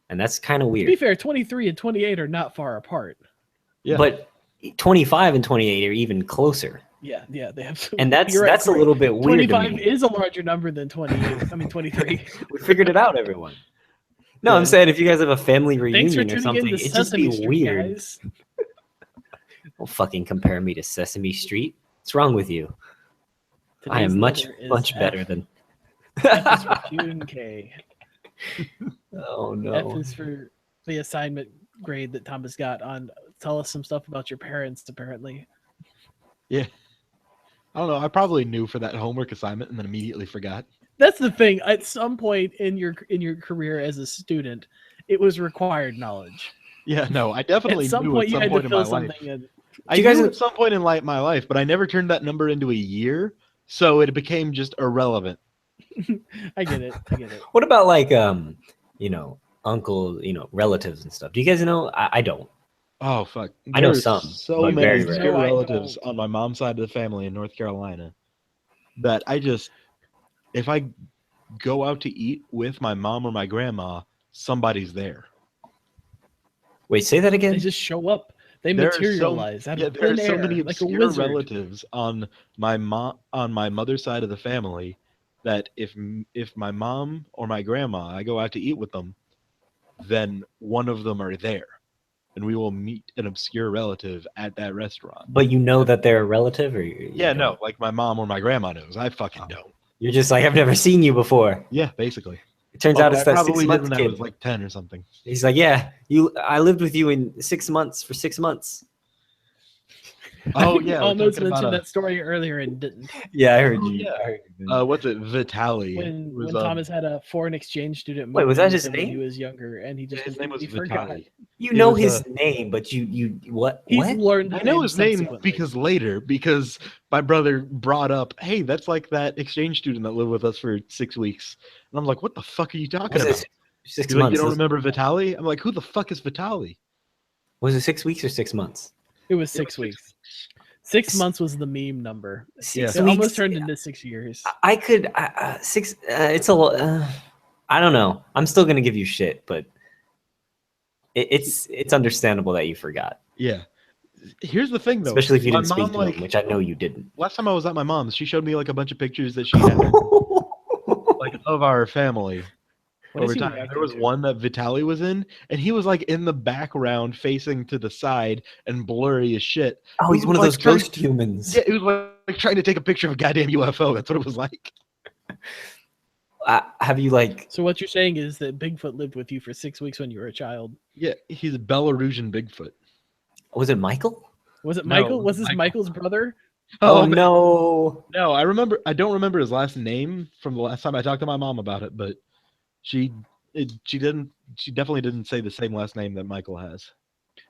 And that's kind of weird. To be fair, 23 and 28 are not far apart. Yeah. But 25 and 28 are even closer. Yeah, they absolutely. And that's a little bit weird. 25 is a larger number than 28. I mean, 23. We figured it out, everyone. No, I'm saying if you guys have a family reunion or something, it'd just be weird. Don't fucking compare me to Sesame Street. What's wrong with you? I Today's am much letter is much F. better than. F is for Q and K. Oh no. F is for the assignment grade that Thomas got on. Tell us some stuff about your parents. Apparently, Yeah. I don't know. I probably knew for that homework assignment and then immediately forgot. that's the thing. At some point in your career as a student, it was required knowledge. Yeah, no, I definitely At some knew point, at you some had point to in my fill life. something in. I Do you guys- knew at some point in my life, but I never turned that number into a year, so it became just irrelevant. I get it. I get it. What about like uncle, relatives and stuff? Do you guys know? I don't. Oh fuck! I know There's some, so but many very obscure rare. No, I relatives don't. on my mom's side of the family in North Carolina that if I go out to eat with my mom or my grandma, somebody's there. Wait, say that again. They just show up. They There are so- materialize out Yeah, of there are thin so air, many like a obscure wizard. relatives on my mother's side of the family that if my mom or my grandma, I go out to eat with them, then one of them are there, and we will meet an obscure relative at that restaurant. But you know that they're a relative, or you Yeah, no, don't? like my mom or my grandma knows. I fucking don't. You're just like, I've never seen you before. Yeah, basically. It turns Although out it's I that probably 6 month did when I kid. was like 10 or something. He's like, yeah, I lived with you in 6 months for 6 months. Oh yeah, we're almost talking about mentioned that story earlier and didn't. Yeah, I heard Oh, you. yeah. I heard you. What's it? Vitali. When was, Thomas had a foreign exchange student. Wait, was move that in his with him when name? he was younger, and he just his name was completely forgot. Vitali. You He know was, his name, but you what? He's What? learned. I know his name subsequently. because my brother brought up, hey, that's like that exchange student that lived with us for 6 weeks. And I'm like, what the fuck are you talking Was about? it 6 He's like, months? you don't remember Vitali? I'm like, who the fuck is Vitali? Was it 6 weeks or 6 months? It was 6 weeks. 6 months was the meme number. Six It weeks. almost turned into 6 years. I could 6. It's a lot. I don't know. I'm still gonna give you shit, but it's understandable that you forgot, Yeah. Here's the thing, though. especially if you My didn't speak mom, to him, which I know you didn't. last time I was at my mom's, she showed me like a bunch of pictures that she had like of our family What is over he time. reacting There was to? one that Vitali was in, and he was like in the background, facing to the side and blurry as shit. Oh, he's It one of was those like trying- ghost humans. Yeah, it was like trying to take a picture of a goddamn UFO. That's what it was like. Have you like? So what you're saying is that Bigfoot lived with you for 6 weeks when you were a child. Yeah, he's a Belarusian Bigfoot. Was it Michael? Was it No, Michael? it Was was this Michael. Michael's brother? Oh, man. no! No, I don't remember his last name from the last time I talked to my mom about it, but she definitely didn't say the same last name that Michael has.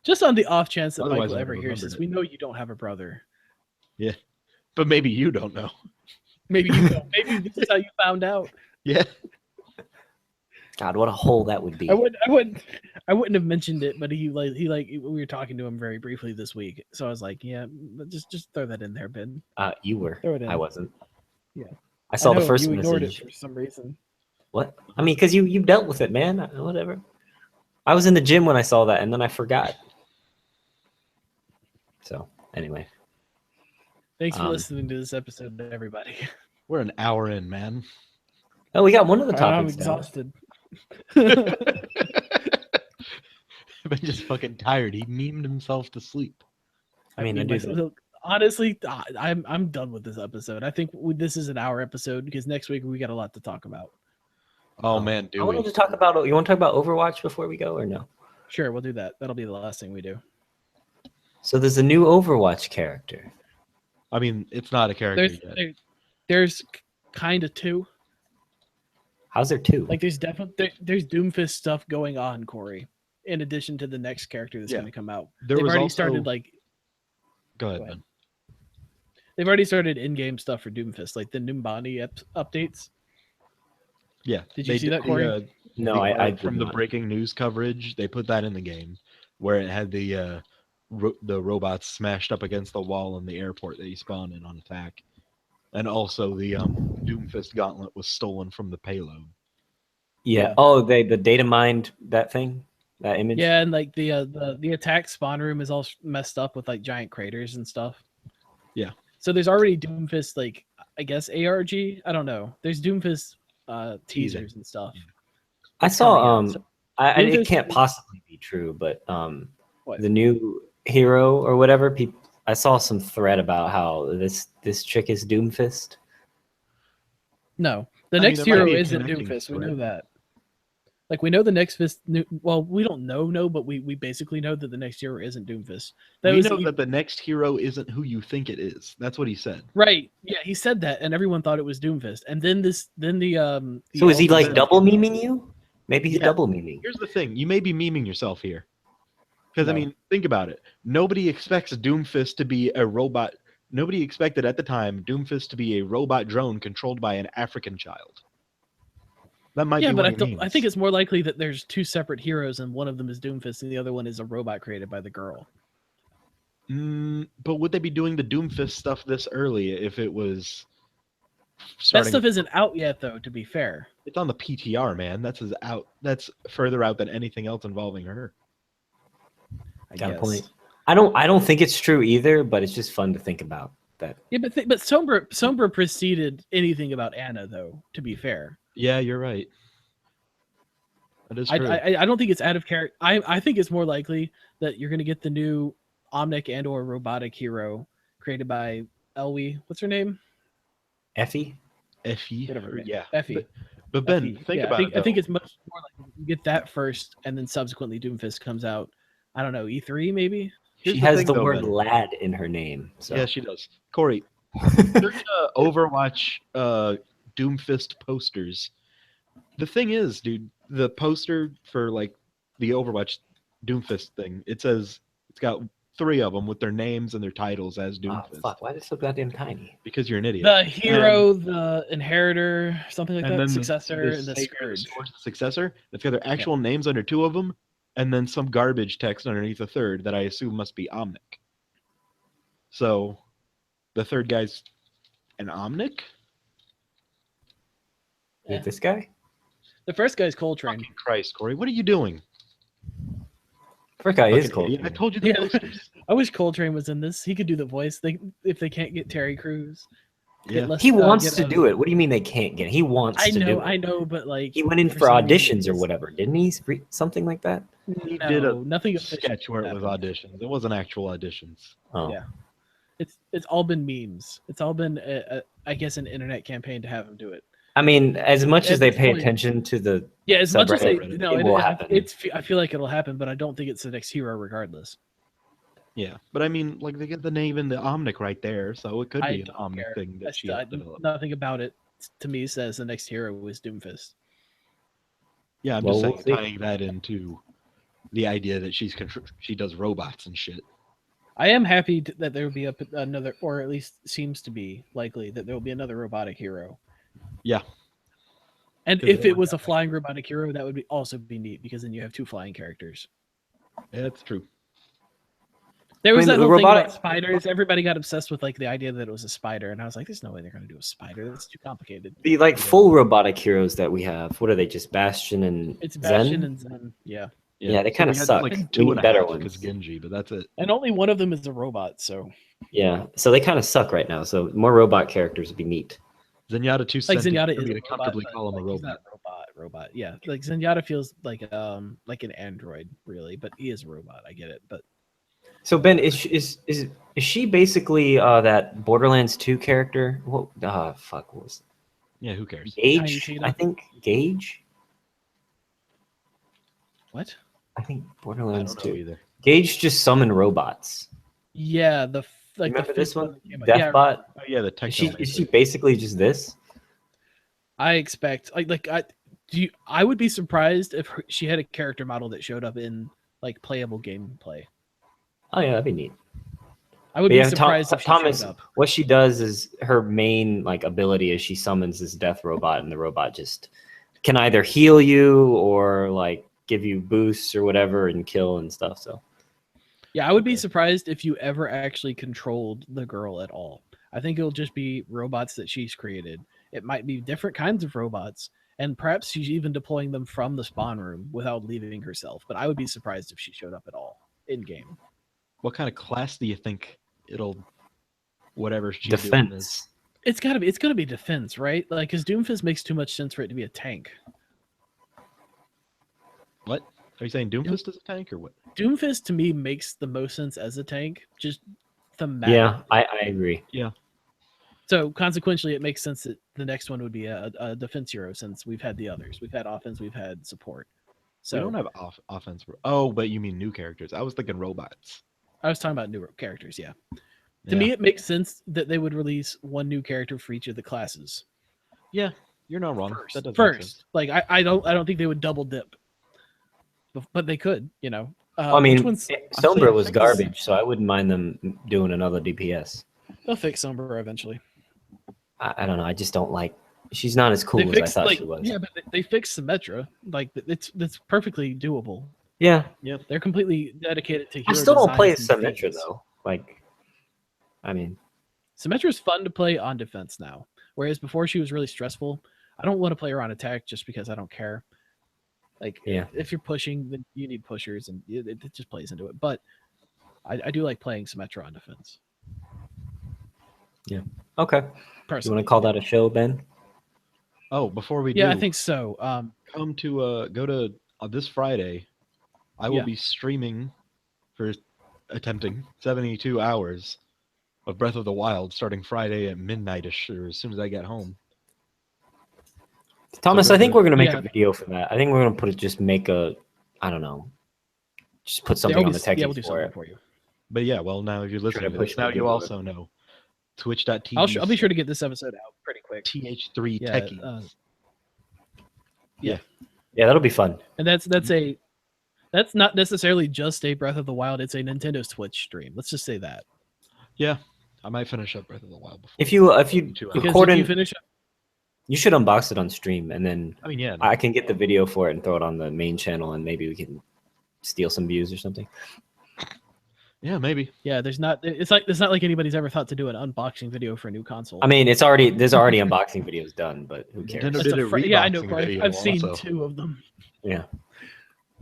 Just on the off chance that Otherwise, Michael I ever would've hears remembered this, it. we know you don't have a brother. But maybe you don't know. Maybe you don't. Maybe this is how you found out. Yeah. God, what a hole that would be. I wouldn't have mentioned it, but he we were talking to him very briefly this week, so I was like, yeah, just throw that in there, Ben. You were. Throw it in. I wasn't. Yeah. I saw the know, first you ignored message. it for some reason. What? I mean, because you dealt with it, man. Whatever. I was in the gym when I saw that, and then I forgot. So anyway, Thanks for listening to this episode, everybody. We're an hour in, man. oh, we got one of the I'm topics. down. exhausted. I've been just fucking tired. He memed himself to sleep. I mean, I do that. Look, honestly, I'm done with this episode. I think this is an hour episode because next week we got a lot to talk about. Oh man, I do wanted we? to talk about. You want to talk about Overwatch before we go, or no? Sure, we'll do that. That'll be the last thing we do. So there's a new Overwatch character. I mean, it's not a character yet. There's kind of two. How's there two? Like there's Doomfist stuff going on, Corey. In addition to the next character that's Yeah. going to come out, There they've was already also- started like Go ahead, Go ahead. Ben. they've already started in-game stuff for Doomfist, like the Numbani updates. Yeah. Did you see that, Corey? No, the I art did from the not. breaking news coverage, they put that in the game, where it had the robots smashed up against the wall in the airport that you spawn in on attack, and also the Doomfist gauntlet was stolen from the payload. Yeah. Yeah. Oh, the data mined that thing, that image. Yeah, and like the attack spawn room is all messed up with like giant craters and stuff. Yeah. So there's already Doomfist, like I guess ARG. I don't know. There's Doomfist teasers and stuff. I saw. coming out, so it Doomfist can't is- possibly be true, but What? the new hero or whatever. I saw some thread about how this chick is Doomfist. No, the I next mean, there might hero be a isn't connecting Doomfist. We know thread. that. Like we know the next fist. Well, we don't know, but we basically know that the next hero isn't Doomfist. We know that the next hero isn't who you think it is. That's what he said. Right? Yeah, he said that, and everyone thought it was Doomfist. And then the So is he Elder like said- double memeing you? Maybe he's Yeah. double memeing. Here's the thing: you may be memeing yourself here, because I No. mean, think about it. Nobody expects Doomfist to be a robot. Nobody expected at the time Doomfist to be a robot drone controlled by an African child. That might Yeah, be but what he means. I think it's more likely that there's two separate heroes, and one of them is Doomfist, and the other one is a robot created by the girl. But would they be doing the Doomfist stuff this early if it was That starting? stuff isn't out yet, though. To be fair, It's on the PTR, man. That's as out. That's further out than anything else involving her. I Got a guess. point. I don't think it's true either, but it's just fun to think about that. Yeah, but Sombra preceded anything about Anna, though. To be fair, Yeah, you're right. That is true. I don't think it's out of character. I think it's more likely that you're going to get the new Omnic and or robotic hero created by Elwie. What's her name? Effie? Effie. Whatever. Yeah. Effie. But Ben, Effie. think Yeah, about it. I think it's much more like you get that first, and then subsequently Doomfist comes out. I don't know, E3 maybe. Here's She the has thing, the though, word Ben. lad in her name. So. Yeah, she does. Corey, search Overwatch Doomfist posters. The thing is, dude, the poster for like the Overwatch Doomfist thing, it's got 3 of them with their names and their titles as Oh, Doomfist. fuck, why is it so goddamn tiny? Because you're an idiot. The hero, the inheritor, something like And that, then successor, and the savior, scourge. the successor. It's got their actual names under 2 of them, and then some garbage text underneath a third that I assume must be Omnic. So, the third guy's an Omnic? Is it this guy? The first guy's Coltrane. Fucking Christ, Corey, what are you doing? First guy is Fucking cool. idiot. I told you the Yeah. posters. I wish Coltrane was in this. He could do the voice. If they can't get Terry Crews, Yeah. He wants to do it. What do you mean they can't get it? He wants to do it. I know, but like He went in for some reason auditions or it's- whatever, didn't he? Something like that? He did a nothing official sketch where it was happened. auditions. It wasn't actual auditions. Oh. Yeah. It's all been memes. It's all been, I guess, an internet campaign to have him do it. I mean, as much as At they this pay point- attention to the Yeah, as much as they, subreddit, no, it will happen. I feel like it'll happen, but I don't think it's the next hero regardless. Yeah, but I mean, like they get the name in the Omnic right there, so it could I be an don't Omnic care. thing that she That's- developed. nothing about it to me says the next hero was Doomfist. Yeah, I'm Well, just we'll saying, see. tying that into the idea that she does robots and shit. I am happy that there will be another, or at least seems to be likely that there will be another robotic hero. Yeah. And 'Cause if they it were was a flying robotic hero, that would also be neat because then you have 2 flying characters. Yeah, that's true. There was I that mean, the whole thing robotic- about spiders. Everybody got obsessed with like the idea that it was a spider, and I was like, "There's no way they're going to do a spider. That's too complicated." The like full robotic heroes that we have. What are they? Just Bastion and It's Zen? Bastion and Zen, yeah, Yeah, they so kinda we had, suck. Like We 2 need and a better half ones. because Genji, but that's it. and only one of them is a robot. So Yeah, so they kind of suck right now. So more robot characters would be neat. Zenyatta too like sentient Zenyatta for is me a to comfortably robot, call him a but, like, he's robot. not a robot. Yeah, like Zenyatta feels like an android really, but he is a robot. I get it, but So Ben, is she basically that Borderlands 2 character? What? Fuck, what was Yeah, who cares? Tiny Gage? Cheetah. I think Gage. what? I think I Borderlands don't know 2. either. Gage just summoned robots. Yeah, the like Remember the this fifth one? that came out. Yeah, Deathbot. Oh yeah, the techno. Is she basically just this? I expect I would be surprised if she had a character model that showed up in like playable gameplay. Oh yeah, that'd be neat. I would But be yeah, surprised if she Thomas, showed up. what she does is her main like ability is she summons this death robot, and the robot just can either heal you or like give you boosts or whatever and kill and stuff. So Yeah, I would be surprised if you ever actually controlled the girl at all. I think it'll just be robots that she's created. It might be different kinds of robots, and perhaps she's even deploying them from the spawn room without leaving herself. But I would be surprised if she showed up at all in game. What kind of class do you think it'll whatever she's doing is? defense. It's gonna be defense, right? Like, because Doomfist makes too much sense for it to be a tank. What? Are you saying Doomfist is a tank or what? Doomfist to me makes the most sense as a tank, just thematically. Yeah, I agree. Yeah. So consequentially, it makes sense that the next one would be a defense hero, since we've had the others. We've had offense, we've had support. So we don't have offense. Oh, but you mean new characters? I was thinking robots. I was talking about new characters. Yeah. To me, it makes sense that they would release one new character for each of the classes. Yeah, you're not wrong. First, that does make sense. like I don't think they would double dip, but they could. You know. I mean, Sombra was garbage, so I wouldn't mind them doing another DPS. They'll fix Sombra eventually. I don't know. I just don't like. She's not as cool as I thought she was. Yeah, but they fixed Symmetra. Like that's perfectly doable. Yeah. Yep. They're completely dedicated to. I still don't play Symmetra though. Like, I mean, Symmetra is fun to play on defense now, whereas before she was really stressful. I don't want to play her on attack just because I don't care. Like, if you're pushing, then you need pushers, and it just plays into it. But I do like playing Symmetra on defense. Yeah. Okay. Personally, you want to call that a show, Ben? Oh, before we do, I think so. Come to go to this Friday. I will be streaming for attempting 72 hours of Breath of the Wild starting Friday at midnight-ish, or as soon as I get home. Thomas, so I think we're going to make a video for that. I think we're going to just make a, I don't know, just put something on the text for you. But yeah, well, now if you're listening to this, now you also know. Twitch.tv. I'll be sure to get this episode out pretty quick. TH3 Techie. Yeah, that'll be fun. And that's not necessarily just a Breath of the Wild. It's a Nintendo Switch stream. Let's just say that. Yeah, I might finish up Breath of the Wild before. If you record you finish up, you should unbox it on stream, and then I can get the video for it and throw it on the main channel, and maybe we can steal some views or something. Yeah, maybe. Yeah, it's not like anybody's ever thought to do an unboxing video for a new console. I mean, there's already unboxing videos done, but who cares? Nintendo did I know. I've seen 2 of them. Yeah.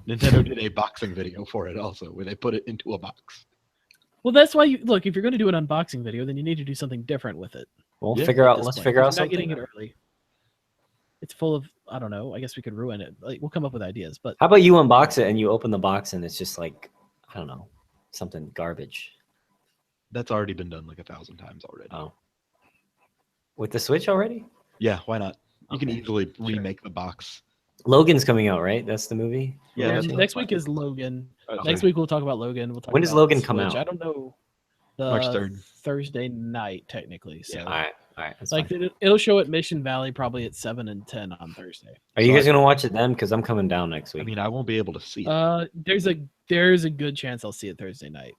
Nintendo did a boxing video for it also, where they put it into a box. Well, that's why if you're going to do an unboxing video, then you need to do something different with it. Well, let's figure out something. Not getting it early. It's full of, I don't know. I guess we could ruin it. Like, we'll come up with ideas. But how about you unbox it and you open the box and it's just like, I don't know, something garbage. That's already been done like 1,000 times already. Oh. With the Switch already? Yeah, why not? You can easily remake the box. Logan's coming out, right? That's the movie? Yeah, next week is Logan. Next week we'll talk about Logan. When does Logan come out? I don't know. March 3rd. Thursday night, technically. So. Yeah. All right. That's like it'll show at Mission Valley probably at 7 and 10 on Thursday. Are you guys gonna watch it then? Because I'm coming down next week. I mean, I won't be able to see it. There's a good chance I'll see it Thursday night.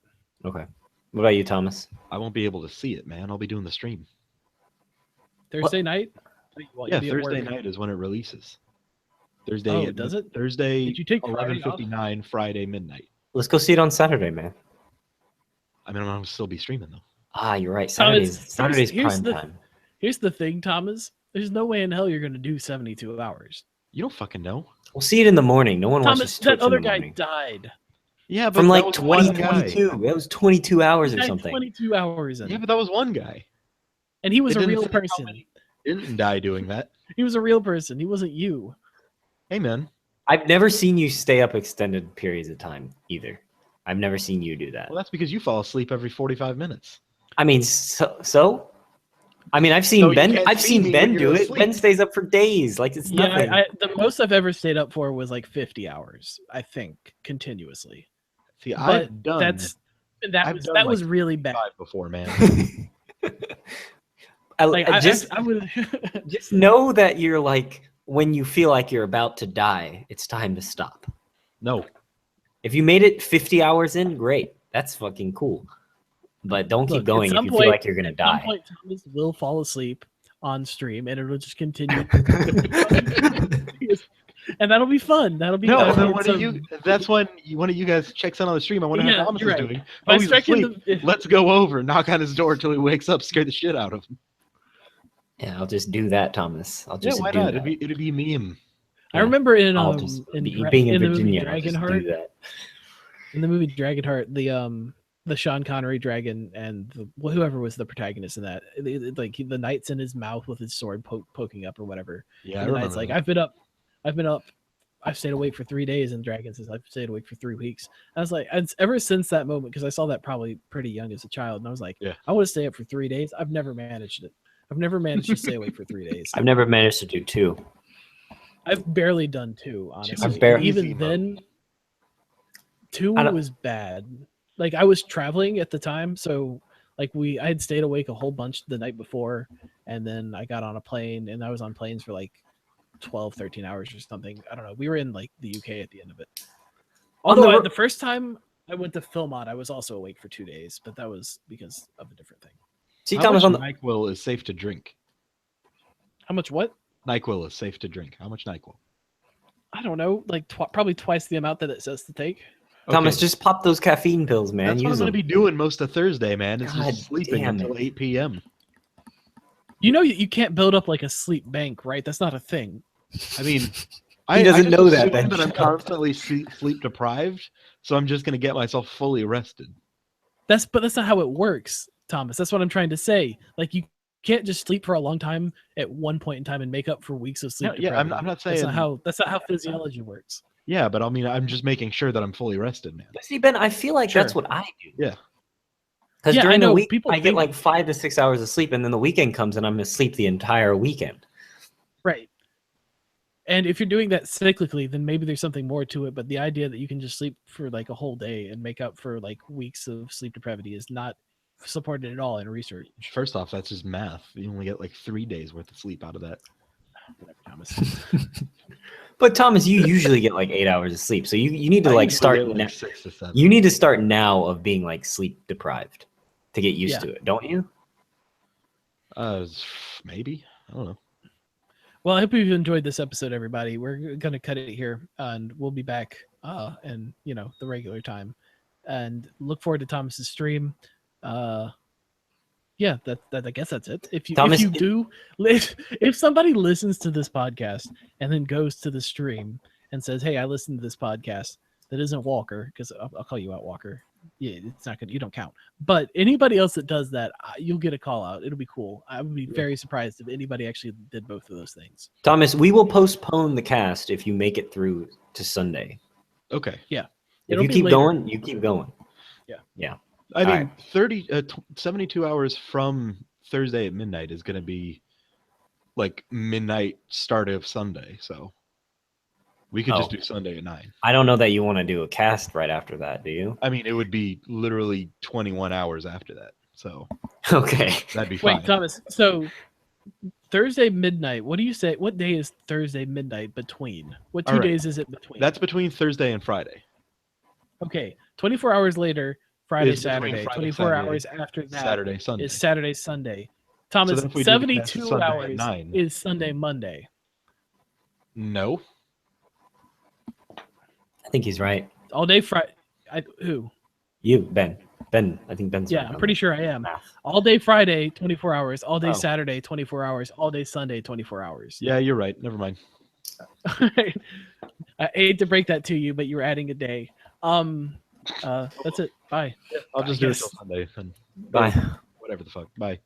Okay. What about you, Thomas? I won't be able to see it, man. I'll be doing the stream. Thursday night? Yeah, Thursday night is when it releases. Thursday. Oh, does it? Thursday. Did you take 11:59, Friday midnight. Let's go see it on Saturday, man. I mean, I'll still be streaming though. Ah, you're right. Saturday's prime time. Here's the thing, Thomas. There's no way in hell you're going to do 72 hours. You don't fucking know. We'll see it in the morning. No one watches Twitch that other in the guy morning. Died. Yeah, but from like 2022. That was 22 hours or something. 22 hours. Yeah, but that was one guy. And he was a real person. Didn't die doing that. He was a real person. He wasn't you. Hey, man. I've never seen you stay up extended periods of time either. I've never seen you do that. Well, that's because you fall asleep every 45 minutes. I mean, so? I mean, I've seen Ben. I've seen Ben do it. Ben stays up for days, like it's nothing. The most I've ever stayed up for was like 50 hours, I think, continuously. See, I've done. That was really bad before, man. I would just know that you're like, when you feel like you're about to die, it's time to stop. No. If you made it 50 hours in, great. That's fucking cool. But don't keep going if you feel like you're going to die. At some point, Thomas will fall asleep on stream, and it'll just continue. And that'll be fun. That'll be that's when one of you guys checks in on the stream. I wonder how Thomas is doing. He's asleep. Let's go over, knock on his door until he wakes up, scare the shit out of him. Yeah, I'll just do that, Thomas. I'll just why do not? that. It'd be meme. I remember in being in Virginia, Dragonheart, in the movie Dragonheart, the Sean Connery dragon and whoever was the protagonist in that, like the knight's in his mouth with his sword poking up or whatever. Yeah, and the knight's like, I've been up I've stayed awake for 3 days, and Dragon says I've stayed awake for 3 weeks. I was like, and ever since that moment, because I saw that probably pretty young as a child, and I was like, Yeah. I want to stay up for 3 days. I've never managed it. I've never managed to stay awake for 3 days. I've never managed to do 2. I've barely done 2, honestly. I've barely- Even then, 2 I don't- was bad. Like I was traveling at the time, so like I had stayed awake a whole bunch the night before, and then I got on a plane, and I was on planes for like 12, 13 hours or something. I don't know. We were in like the UK at the end of it. Although the first time I went to Philmont, I was also awake for 2 days, but that was because of a different thing. See, How Thomas, much on the NyQuil is safe to drink? How much what? NyQuil is safe to drink. How much NyQuil? I don't know. Like probably twice the amount that it says to take. Thomas, Okay. just pop those caffeine pills, man. That's what I'm Use going to them. be doing most of Thursday, man. It's God just sleeping damn until it. 8 p.m. You know, you can't build up like a sleep bank, right? That's not a thing. I mean, He doesn't just know that, assume Ben. that I'm Shut up. constantly sleep deprived, so I'm just going to get myself fully rested. But that's not how it works, Thomas. That's what I'm trying to say. Like you can't just sleep for a long time at one point in time and make up for weeks of sleep. Yeah, I'm depravity. not saying. That's not how physiology works. Yeah, but I mean, I'm just making sure that I'm fully rested, man. But see, Ben, I feel like Sure. that's what I do. Yeah. Because Yeah, I during the know, week, people I get think- like 5 to 6 hours of sleep, and then the weekend comes, and I'm asleep the entire weekend. Right. And if you're doing that cyclically, then maybe there's something more to it. But the idea that you can just sleep for like a whole day and make up for like weeks of sleep depravity is not supported at all in research. First off, that's just math. You only get like 3 days worth of sleep out of that. Whatever, Thomas. But Thomas, you usually get like 8 hours of sleep, so you need to I like usually start. get, like, now. 6 to 7. You need to start now of being like sleep deprived to get used Yeah. to it, don't you? Maybe. I don't know. Well, I hope you've enjoyed this episode, everybody. We're gonna cut it here, and we'll be back in the regular time. And look forward to Thomas's stream. Yeah, that I guess that's it. If somebody listens to this podcast and then goes to the stream and says, "Hey, I listened to this podcast," that isn't Walker, because I'll call you out, Walker. Yeah, it's not good. You don't count. But anybody else that does that, you'll get a call out. It'll be cool. I would be very surprised if anybody actually did both of those things. Thomas, we will postpone the cast if you make it through to Sunday. Okay. If It'll you be keep later. going, you keep going. Yeah. Yeah. I mean, Alright. 72 hours from Thursday at midnight is going to be like midnight start of Sunday. So we could just Oh. do Sunday at 9. I don't know that you want to do a cast right after that, do you? I mean, it would be literally 21 hours after that. So Okay. that'd be fine. Wait, Thomas. So Thursday midnight. What do you say? What day is Thursday midnight between? What 2 All right. days is it between? That's between Thursday and Friday. okay. 24 hours later, Friday, Is between Saturday. Friday, 24 Saturday, hours after that Saturday, Sunday. is Saturday, Sunday. Thomas, then if we do the cast 72 Sunday at hours 9. is Sunday, Monday. No. I think he's right. All day Friday. Who? You, Ben. Ben, I think Ben's Yeah, right. I'm pretty sure I am. Math. All day Friday, 24 hours. All day Oh. Saturday, 24 hours. All day Sunday, 24 hours. Yeah, you're right. Never mind. I hate to break that to you, but you're adding a day. That's it. Bye. I'll just I do it guess. till Sunday. And Bye. whatever the fuck. Bye.